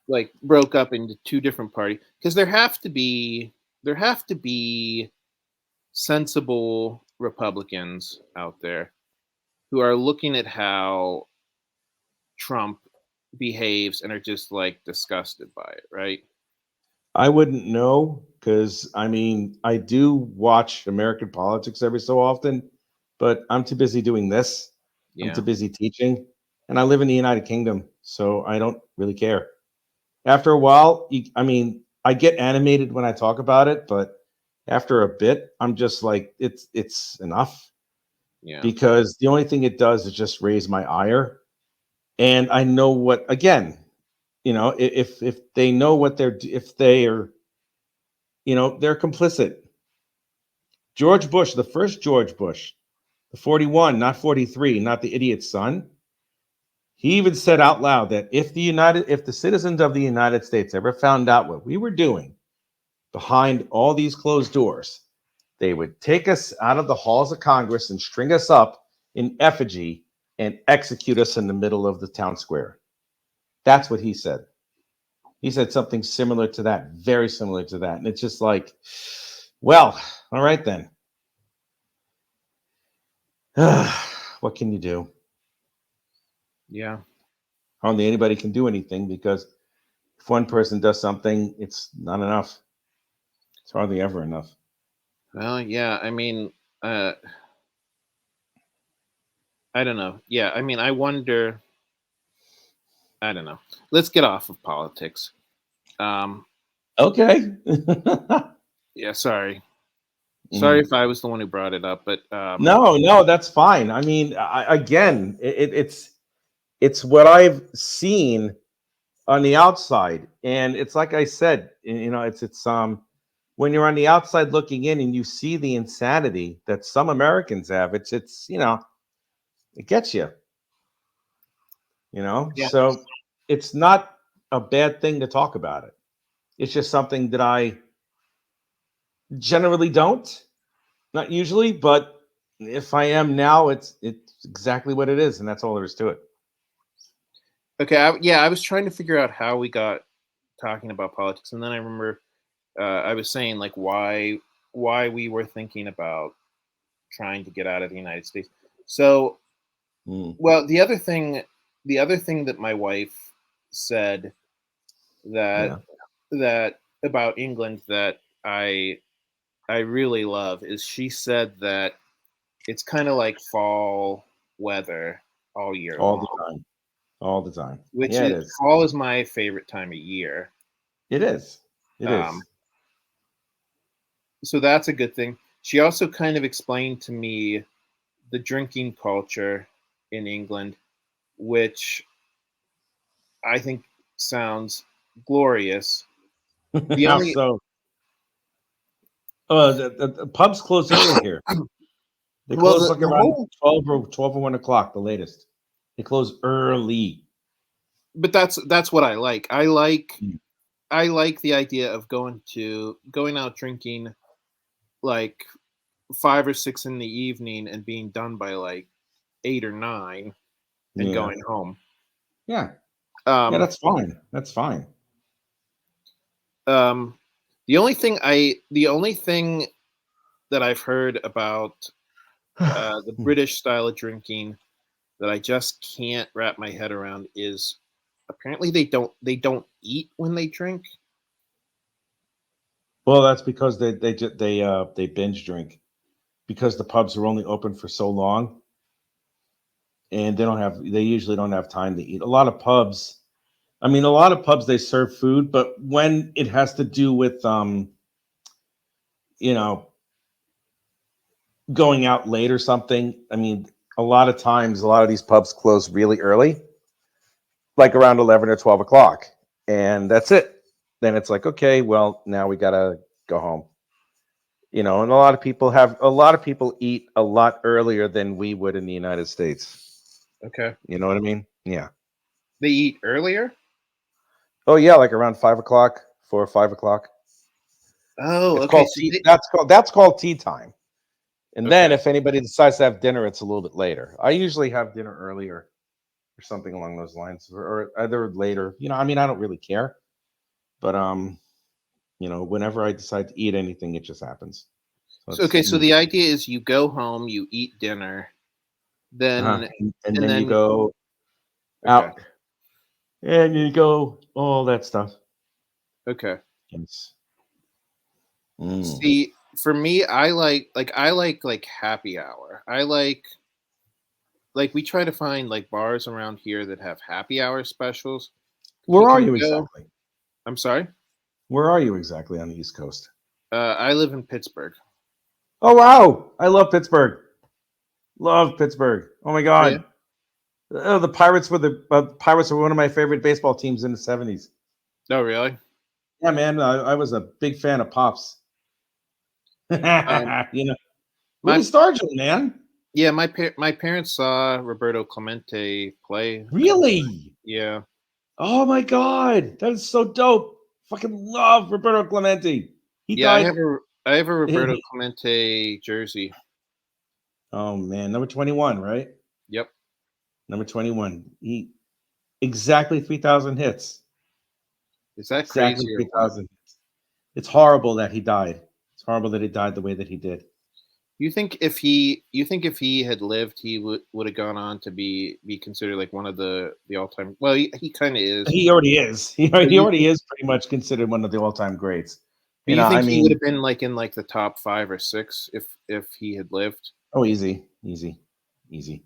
like broke up into two different parties, because there have to be sensible Republicans out there who are looking at how Trump behaves and are just like disgusted by it, right? I wouldn't know because I mean, I do watch American politics every so often, but I'm too busy doing this. I'm too Yeah. busy teaching, and I live in the United Kingdom, so I don't really care. After a while, I mean, I get animated when I talk about it, but after a bit, I'm just like, it's enough Yeah. because the only thing it does is just raise my ire, and I know what again, if they know what if they are, they're complicit. George Bush, the first George Bush, the 41, not 43, not the idiot's son. He even said out loud that if the citizens of the United States ever found out what we were doing behind all these closed doors, they would take us out of the halls of Congress and string us up in effigy and execute us in the middle of the town square. That's what he said. He said something similar to that, very similar to that. And it's just like, well, all right then. What can you do? Yeah. Hardly anybody can do anything because if one person does something, it's not enough. It's hardly ever enough. Well, yeah. I mean, uh, I don't know. Yeah. I mean, I wonder. I don't know. Let's get off of politics. Um, Okay. yeah. Sorry. Sorry Mm. if I was the one who brought it up, but No, no, that's fine. I mean, again, it's what I've seen on the outside, and it's like I said, it's when you're on the outside looking in and you see the insanity that some Americans have, it gets you, yeah. So it's not a bad thing to talk about it. It's just something that I generally don't, not usually, but if I am now, it's exactly what it is, and that's all there is to it. Okay. Yeah. I was trying to figure out how we got talking about politics, and then I remember I was saying like why we were thinking about trying to get out of the United States. So, Mm, well, the other thing that my wife said that yeah, that about England that I really love is she said that it's kind of like fall weather. all year all the long. time, all the time. Which Yeah, it is is. fall is my favorite time of year. It is. It is. Um, so that's a good thing. She also kind of explained to me the drinking culture in England, which I think sounds glorious. The How only so? The pubs close early here. They well, close like the around whole 12 or 1 o'clock, the latest. They close early. but that's what I like. Mm. I like the idea of going out drinking like 5 or 6 in the evening and being done by like 8 or 9 and Yeah. going home. Yeah. Yeah, Um, that's fine. That's fine. um, the only thing that I've heard about the British style of drinking that I just can't wrap my head around is apparently they don't eat when they drink. Well, that's because they binge drink because the pubs are only open for so long, and they usually don't have time to eat. A lot of pubs they serve food, but when it has to do with you know, going out late or something, a lot of times a lot of these pubs close really early, like around 11 or 12 o'clock, and that's it. Then it's like, okay, well, now we gotta go home. And a lot of people eat a lot earlier than we would in the United States. Okay, You know what I mean? Yeah. they eat earlier. Oh yeah, like around 5 o'clock, 4 or 5 o'clock. Oh, It's okay. called So tea. That's called tea time. And then okay, if anybody decides to have dinner, it's a little bit later. I usually have dinner earlier or something along those lines, or either later. I don't really care, but whenever I decide to eat anything, it just happens. So so okay. it's So the idea is you go home, you eat dinner, then and and then you then go okay, out and you go all that stuff. okay. Yes. Mm. See, for me, I like happy hour. I like we try to find like bars around here that have happy hour specials because you Where are can you go. exactly? I'm sorry. Where are you exactly on the East Coast? I live in Pittsburgh. Oh wow, I love Pittsburgh. Love Pittsburgh. Oh my Oh yeah. God. The Pirates were one of my favorite baseball teams in the '70s. Oh really? Yeah, man, I was a big fan of Pops. Um, Willie my Stargell, man. yeah, my parents saw Roberto Clemente play. Really? Yeah, Oh my God, that is so dope. Fucking love Roberto Clemente. He yeah. died. I have a Roberto Clemente jersey. Oh man, number 21, right? Yep. Number 21. He exactly 3,000 hits. Is that Exactly crazy or what? 3,000. It's horrible that he died. It's horrible that he died the way that he did. You think if he had lived, he would have gone on to be considered like one of the all time. Well, he kind of is, He already is. He, but he already is pretty much considered one of the all-time greats. you think he would I mean, have been like in like the top 5 or 6 if he had lived? oh, easy, easy, easy,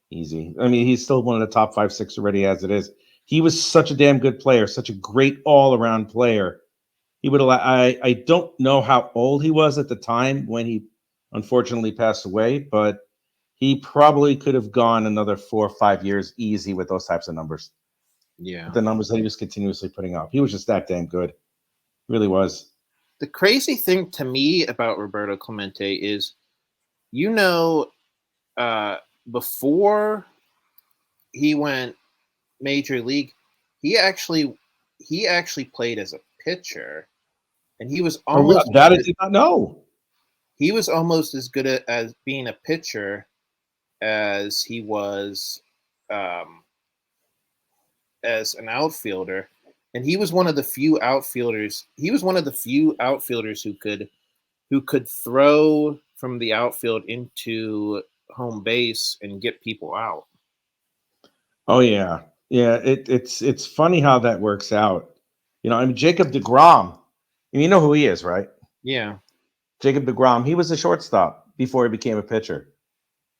easy. I mean, he's still one of the top 5, 6 already as it is. He was such a damn good player, such a great all-around player. He would allow. I don't know how old he was at the time when he unfortunately passed away, but he probably could have gone another 4 or 5 years easy with those types of numbers. With Yeah. the numbers that he was continuously putting up, he was just that damn good. Really was. The crazy thing to me about Roberto Clemente is, you know, uh, before he went major league, he actually he actually played as a pitcher, and Oh, that I did not know. he was almost as good as being a pitcher as he was um, as an outfielder. And he was one of the few outfielders. He was one of the few outfielders who could throw from the outfield into home base and get people out. Oh yeah, yeah. It's funny how that works out. Jacob Degrom. You know who he is, right? Yeah. Jacob Degrom. He was a shortstop before he became a pitcher.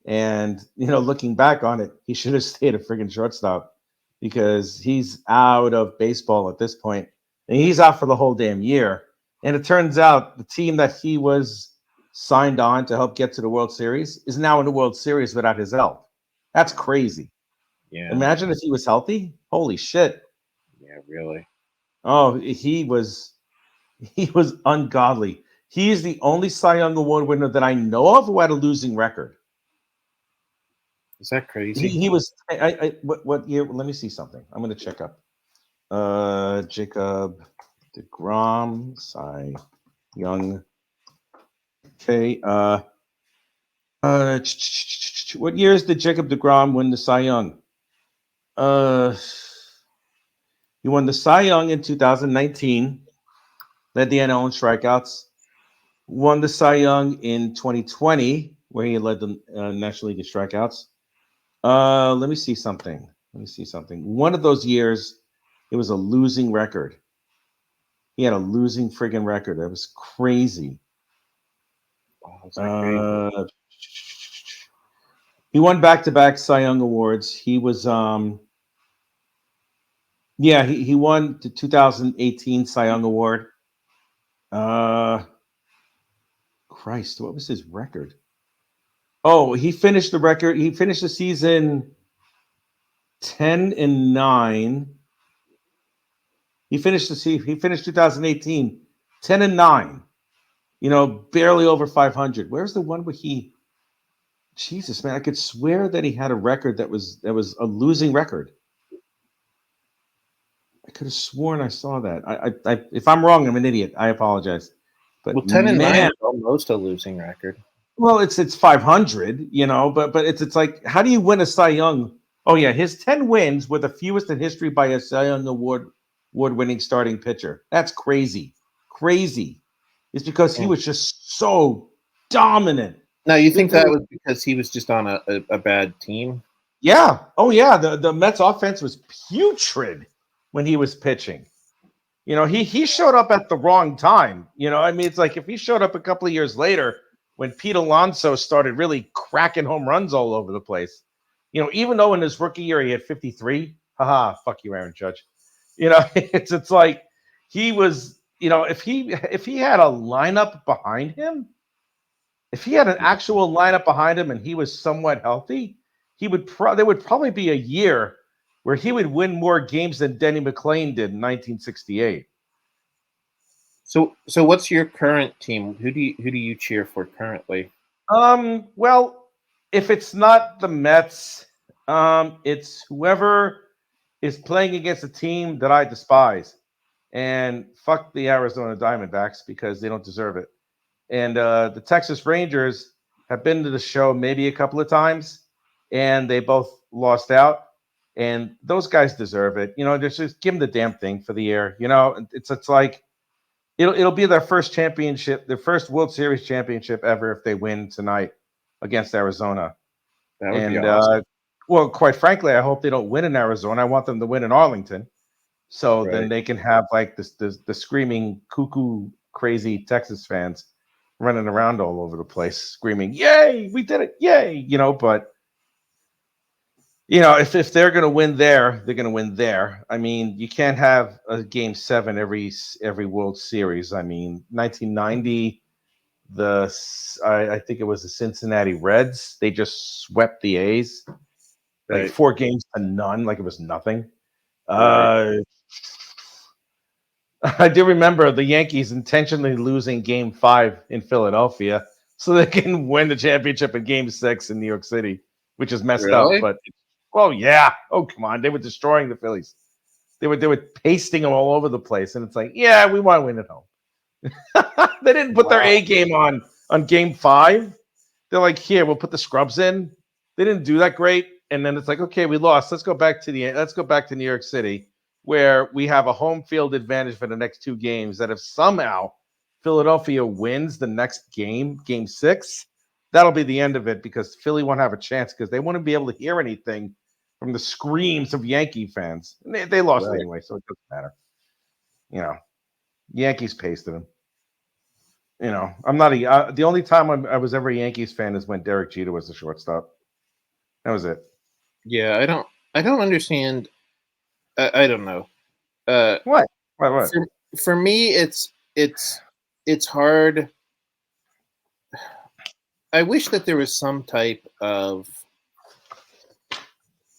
And looking back on it, he should have stayed a friggin' shortstop because he's out of baseball at this point, and he's out for the whole damn year. And it turns out the team that he was signed on to help get to the World Series is now in the World Series without his help. That's crazy. Yeah. Imagine if he was healthy. Holy shit. Yeah, really. Oh, he was ungodly. He is the only Cy Young Award winner that I know of who had a losing record. Is that crazy? He was. What year? Let me see something. I'm going to check up. Jacob DeGrom, Cy Young. Okay. What years did Jacob DeGrom win the Cy Young? He won the Cy Young in 2019. Led the NL in strikeouts. Won the Cy Young in 2020, where he led the National League in strikeouts. Let me see something. One of those years, it was a losing record. He had a losing friggin' record. That was crazy. Oh, is that crazy? He won back-to-back Cy Young awards. He was he won the 2018 Cy Young Award. Christ, what was his record? Oh, he finished the record. He finished the season 10-9. He finished 2018 10-9. Barely over 500. Where's the one where he? Jesus, man, I could swear that he had a record that was a losing record. I could have sworn I saw that. I if I'm wrong, I'm an idiot. I apologize. But Well, 10-9 man, is almost a losing record. well, it's 500, but it's like, how do you win a Cy Young? Oh yeah, his 10 wins were the fewest in history by a Cy Young award-winning starting pitcher. That's crazy. Crazy. It's because he was just so dominant. Now, you think that was because he was just on a bad team? Yeah. Oh yeah, the Mets offense was putrid when he was pitching. He showed up at the wrong time. It's like if he showed up a couple of years later when Pete Alonso started really cracking home runs all over the place. Even though in his rookie year he had 53, fuck you, Aaron Judge. It's like he was, if he had a lineup behind him, if he had an actual lineup behind him and he was somewhat healthy, there would probably be a year where he would win more games than Denny McClain did in 1968. So what's your current team? Who do you cheer for currently? Well, if it's not the Mets, it's whoever is playing against a team that I despise. And fuck the Arizona Diamondbacks because they don't deserve it. And the Texas Rangers have been to the show maybe a couple of times, and they both lost out. And those guys deserve it. Just give them the damn thing for the year. It's like it'll be their first championship, their first World Series championship ever if they win tonight against Arizona. That would be And awesome. well, quite frankly, I hope they don't win in Arizona. I want them to win in Arlington, so then Right. they can have like the screaming cuckoo crazy Texas fans running around all over the place screaming, "Yay, we did it! Yay!" But if they're going to win there, they're going to win there. I mean, you can't have a game 7 every World Series. I mean, 1990, I think it was the Cincinnati Reds. They just swept the A's like Right. 4-0, like it was nothing. Right. I do remember the Yankees intentionally losing Game 5 in Philadelphia so they can win the championship in Game 6 in New York City, which is messed up. Really? But yeah. Oh, come on, they were destroying the Phillies. They were pasting them all over the place, and it's like, yeah, we want to win at home. They didn't put their Wow. A game on Game 5. They're like, here, we'll put the scrubs in. They didn't do that great, and then it's like, okay, we lost. Let's go back to New York City, where we have a home field advantage for the next 2 games. That if somehow Philadelphia wins the next game, Game 6, that'll be the end of it because Philly won't have a chance because they wouldn't be able to hear anything from the screams of Yankee fans. And they lost Right. anyway, so it doesn't matter. Yankees pasted them. I'm not the only time I was ever a Yankees fan is when Derek Jeter was the shortstop. That was it. Yeah, I don't understand. I don't know. Uh, What? What? for for me, it's hard. I wish that there was some type of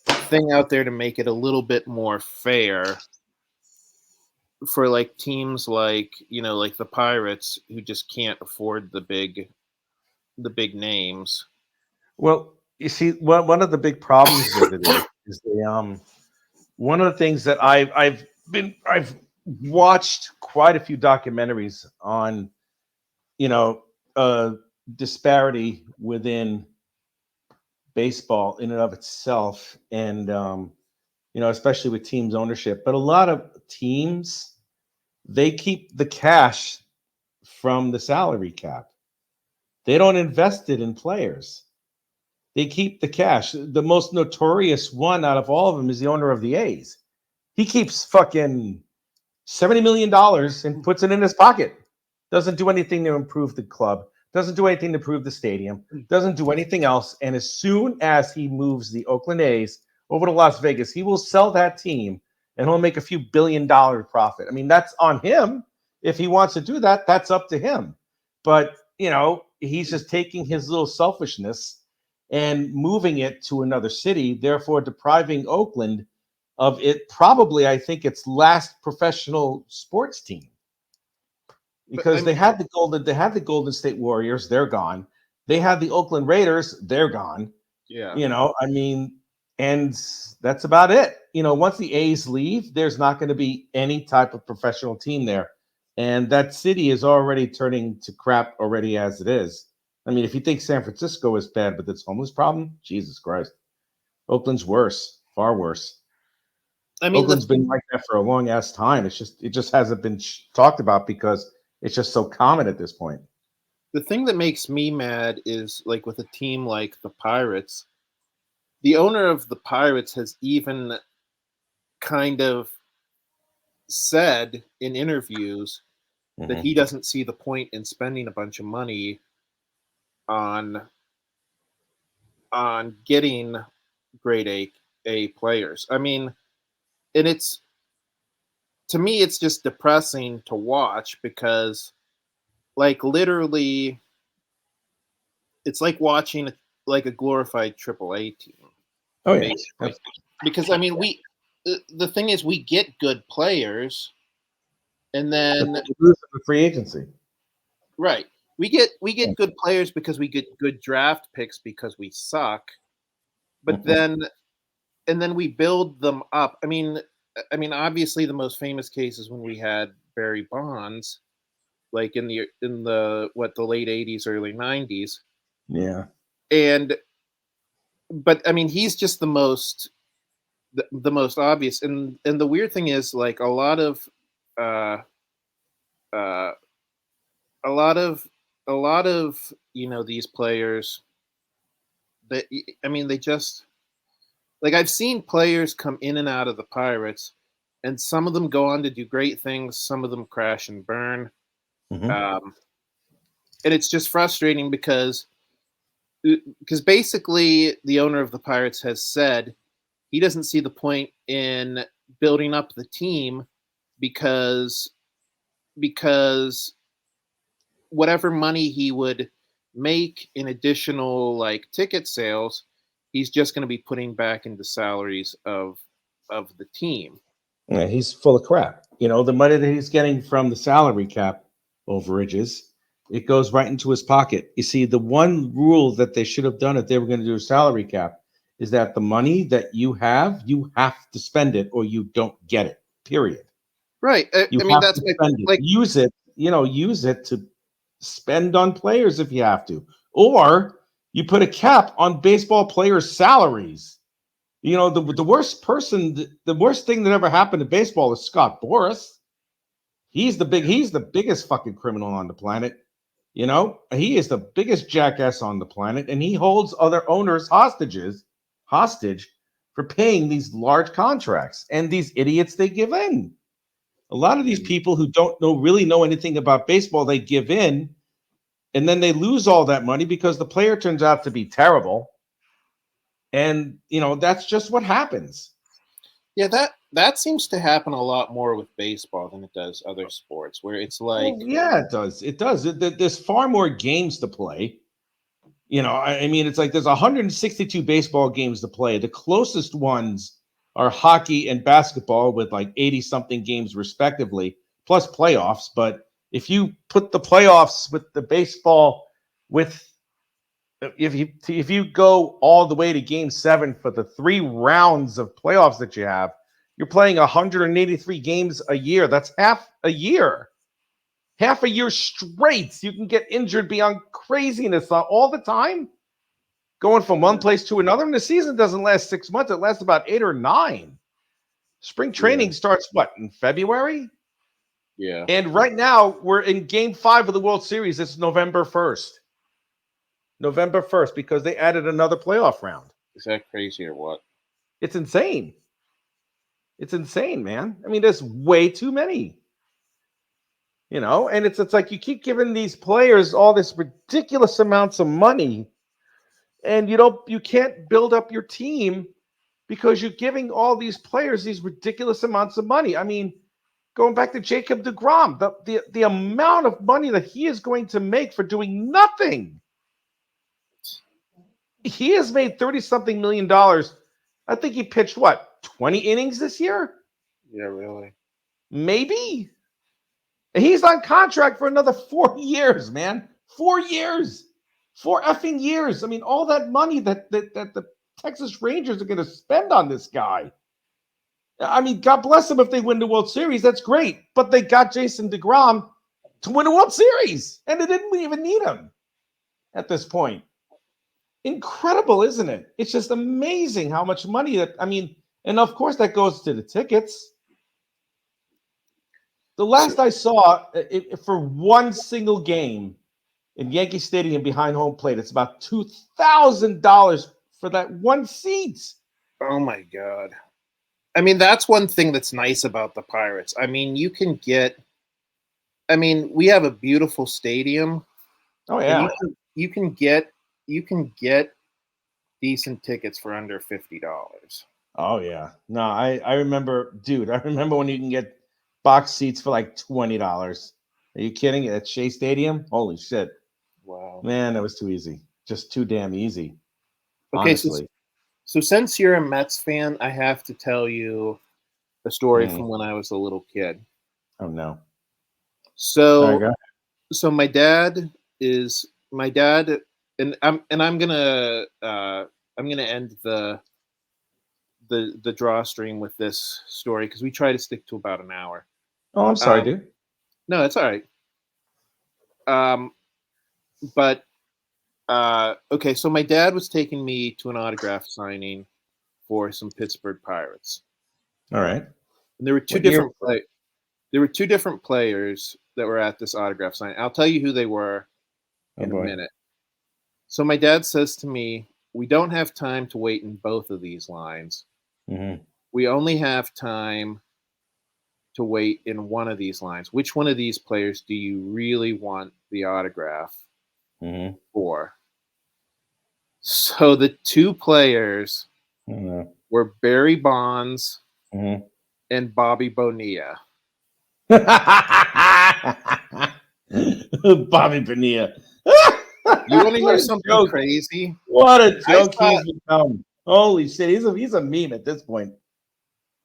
thing out there to make it a little bit more fair for like teams like like the Pirates who just can't afford the big names. Well, you see, one of the big problems with it is one of the things that I've watched quite a few documentaries on, you know, disparity within baseball in and of itself, and especially with teams ownership. But a lot of teams, they keep the cash from the salary cap. They don't invest it in players. They keep the cash. The most notorious one out of all of them is the owner of the A's. He keeps fucking $70 million and puts it in his pocket. Doesn't do anything to improve the club. Doesn't do anything to improve the stadium. Doesn't do anything else. And as soon as he moves the Oakland A's over to Las Vegas, he will sell that team and he'll make a few $1 billion profit. I mean, that's on him. If he wants to do that, that's up to him. But, he's just taking his little selfishness and moving it to another city, therefore depriving Oakland of it probably, I think, its last professional sports team. Because they had the Golden State Warriors, they're gone. They had the Oakland Raiders, they're gone. Yeah. And that's about it. Once the A's leave, there's not going to be any type of professional team there. And that city is already turning to crap already as it is. I mean, if you think San Francisco is bad with its homeless problem, Jesus Christ. Oakland's worse, far worse. I mean, Oakland's been like that for a long ass time. It just hasn't been talked about because it's just so common at this point. the thing that makes me mad is like with a team like the Pirates, the owner of the Pirates has even kind of said in interviews that he doesn't see the point in spending a bunch of money on getting grade A players. I mean, and to me it's just depressing to watch because like literally it's like watching like a glorified AAA team. Oh yeah. Because I mean the thing is we get good players and then the free agency. Right. We get good players because we get good draft picks because we suck. But then we build them up. I mean obviously the most famous case is when we had Barry Bonds like in the the late 80s early 90s. Yeah. But I mean he's just the most obvious, and the weird thing is like a lot of uh uh a lot of these players that I mean they just like I've seen players come in and out of the Pirates, and some of them go on to do great things, some of them crash and burn. And it's just frustrating because basically the owner of the Pirates has said he doesn't see the point in building up the team because whatever money he would make in additional like ticket sales, he's just going to be putting back into salaries of the team. Yeah, he's full of crap. The money that he's getting from the salary cap overages, it goes right into his pocket. You see, the one rule that they should have done if they were going to do a salary cap is that the money that you have to spend it or you don't get it, period. Right. I mean, that's like use it, use it to spend on players if you have to, or you put a cap on baseball players' salaries. The worst thing that ever happened to baseball is Scott Boras. He's the biggest fucking criminal on the planet. He is the biggest jackass on the planet, and he holds other owners hostage for paying these large contracts, and these idiots, they give in. A lot of these people who don't really know anything about baseball, they give in and then they lose all that money because the player turns out to be terrible. And that's just what happens. Yeah, that seems to happen a lot more with baseball than it does other sports, where it's like, Well, yeah, it does. It does. There's far more games to play. I mean, it's like there's 162 baseball games to play. The closest ones are hockey and basketball with like 80 something games respectively, plus playoffs. But if you put the playoffs with the baseball, with if you go all the way to game 7 for the 3 rounds of playoffs that you have, you're playing 183 games a year. That's half a year. Half a year straight. You can get injured beyond craziness all the time, going from one place to another. And the season doesn't last 6 months. It lasts about 8 or 9. Spring training starts in February? yeah, And right now we're in game 5 of the World Series. It's November 1st. November 1st, because they added another playoff round. is that crazy or what? It's insane. It's insane, man. I mean, there's way too many. And it's like you keep giving these players all this ridiculous amounts of money, and you can't build up your team because you're giving all these players these ridiculous amounts of money. I mean, going back to Jacob deGrom, the amount of money that he is going to make for doing nothing. He has made 30-something million dollars. I think he pitched 20 innings this year? Yeah, really. Maybe. And he's on contract for another 4 years, man. 4 years. 4 effing years. I mean, all that money that the Texas Rangers are going to spend on this guy. I mean, God bless them if they win the World Series. That's great. But they got Jason deGrom to win a World Series, and they didn't even need him at this point. Incredible, isn't it? It's just amazing how much money and of course that goes to the tickets. The last I saw, for one single game in Yankee Stadium behind home plate, it's about $2,000 for that one seat. Oh my God. I mean, that's one thing that's nice about the Pirates. I mean, we have a beautiful stadium. Oh yeah. And you can get decent tickets for under $50. Oh yeah. No, I remember, dude. I remember when you can get box seats for like $20. Are you kidding? At Shea Stadium? Holy shit. Wow. Man, that was too easy. Just too damn easy. Okay, Honestly. so since you're a Mets fan, I have to tell you a story from when I was a little kid. Oh no. So my dad, and I'm gonna end the draw stream with this story because we try to stick to about an hour. Oh, I'm sorry, dude. No, it's all right. But okay, so my dad was taking me to an autograph signing for some Pittsburgh Pirates. All right. And there were two different players that were at this autograph signing. I'll tell you who they were in a minute. So my dad says to me, "We don't have time to wait in both of these lines. Mm-hmm. We only have time to wait in one of these lines. Which one of these players do you really want the autograph for?" So the two players were Barry Bonds and Bobby Bonilla. Bobby Bonilla. You want to hear something crazy? What a joke he's become. Holy shit, he's a meme at this point.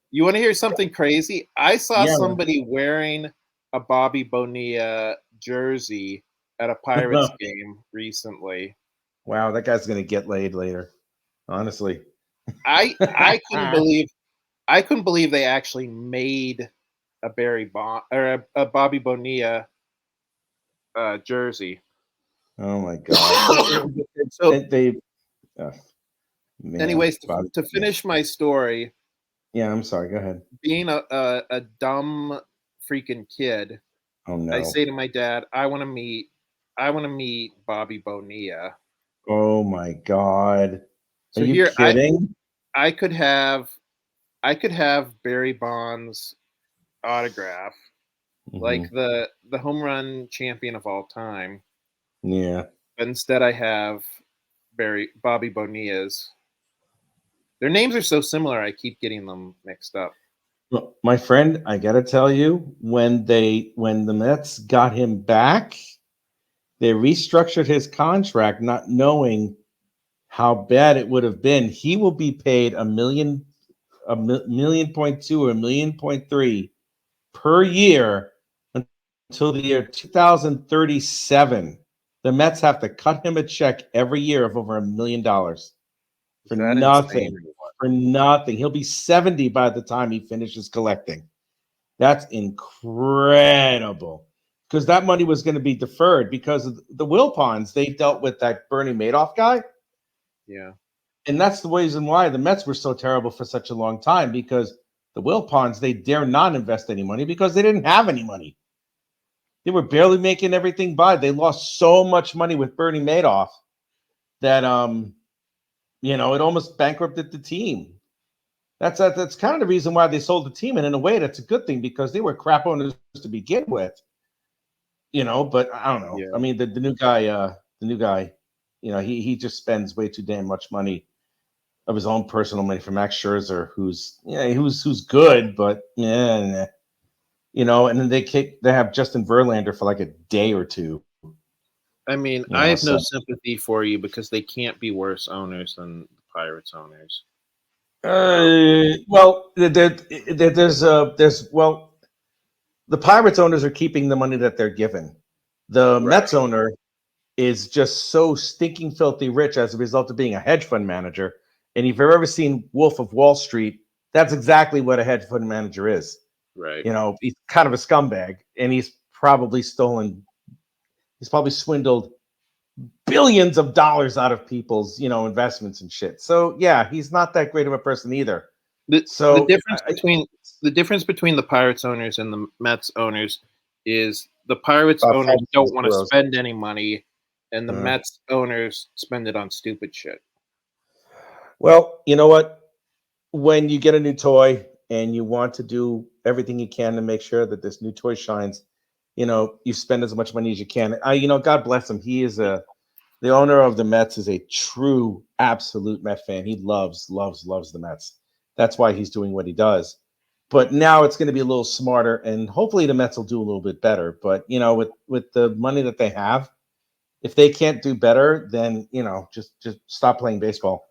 You want to hear something crazy? I saw somebody wearing a Bobby Bonilla jersey at a Pirates game recently. Wow, that guy's gonna get laid later. Honestly, I couldn't believe they actually made a a Bobby Bonilla jersey. Oh my god! So anyways, to finish my story. Yeah, I'm sorry. Go ahead. Being a dumb freaking kid, oh no! I say to my dad, "I want to meet Bobby Bonilla." Oh my god! So Are you kidding? I could have Barry Bonds' autograph, like the home run champion of all time. Yeah. But instead, I have Bobby Bonilla's. Their names are so similar, I keep getting them mixed up. Well, my friend, I gotta tell you, when the Mets got him back, they restructured his contract, not knowing how bad it would have been. He will be paid million point two or $1.3 million per year until the year 2037. The Mets have to cut him a check every year of over $1 million Is for that insane nothing. or what? For nothing. He'll be 70 by the time he finishes collecting. That's incredible. Because that money was going to be deferred because of the Wilpons. They dealt with that Bernie Madoff guy. Yeah. And that's the reason why the Mets were so terrible for such a long time, because the Wilpons, they dare not invest any money because they didn't have any money. They were barely making everything by. They lost so much money with Bernie Madoff that it almost bankrupted the team. That's kind of the reason why they sold the team, and in a way, that's a good thing because they were crap owners to begin with. But I don't know. Yeah. I mean, the new guy, he just spends way too damn much money of his own personal money for Max Scherzer, who's good, but yeah, and then they have Justin Verlander for like a day or two. I mean, I have no sympathy for you because they can't be worse owners than the Pirates owners. Well, the Pirates owners are keeping the money that they're given. The Mets owner is just so stinking filthy rich as a result of being a hedge fund manager. And if you've ever seen Wolf of Wall Street, that's exactly what a hedge fund manager is. Right. He's kind of a scumbag, and he's probably swindled billions of dollars out of people's, investments and shit. So yeah, he's not that great of a person either. The difference between the Pirates owners and the Mets owners is the Pirates owners don't want to spend any money, and the Mets owners spend it on stupid shit. Well, you know what? When you get a new toy and you want to do everything you can to make sure that this new toy shines, you spend as much money as you can. God bless him. He is the owner of the Mets is a true, absolute Met fan. He loves the Mets. That's why he's doing what he does. But now it's going to be a little smarter, and hopefully the Mets will do a little bit better. But with the money that they have, if they can't do better, then just stop playing baseball,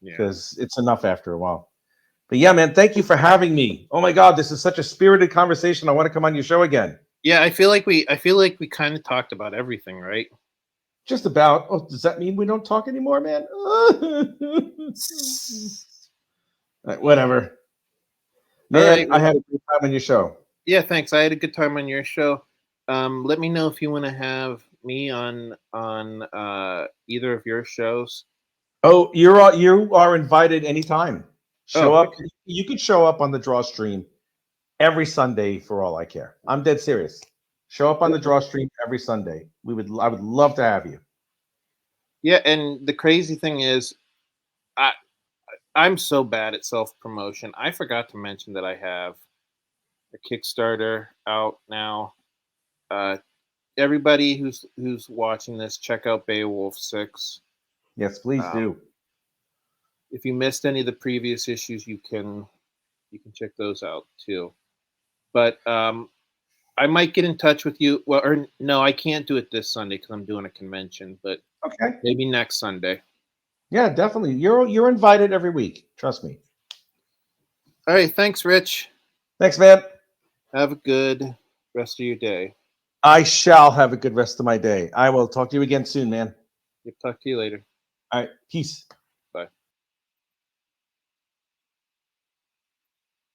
because it's enough after a while. But yeah, man, thank you for having me. Oh my God, this is such a spirited conversation. I want to come on your show again. Yeah, I feel like we kind of talked about everything, right? Just about. Oh, does that mean we don't talk anymore, man? Whatever. Man, all right, well, I had a good time on your show. Yeah, thanks. I had a good time on your show. Let me know if you want to have me on either of your shows. Oh, you are invited anytime. Show up. Okay. You could show up on the Draw stream every Sunday for all I care. I'm dead serious. Show up on the Draw stream every Sunday. I would love to have you. Yeah, and the crazy thing is, I'm so bad at self-promotion. I forgot to mention that I have a Kickstarter out now. Everybody who's watching this, check out Beowulf 6. Yes, please do. If you missed any of the previous issues, you can check those out too. But I might get in touch with you. Well, or no, I can't do it this Sunday because I'm doing a convention. But maybe next Sunday. Yeah, definitely. You're invited every week. Trust me. All right. Thanks, Rich. Thanks, man. Have a good rest of your day. I shall have a good rest of my day. I will talk to you again soon, man. Talk to you later. All right. Peace.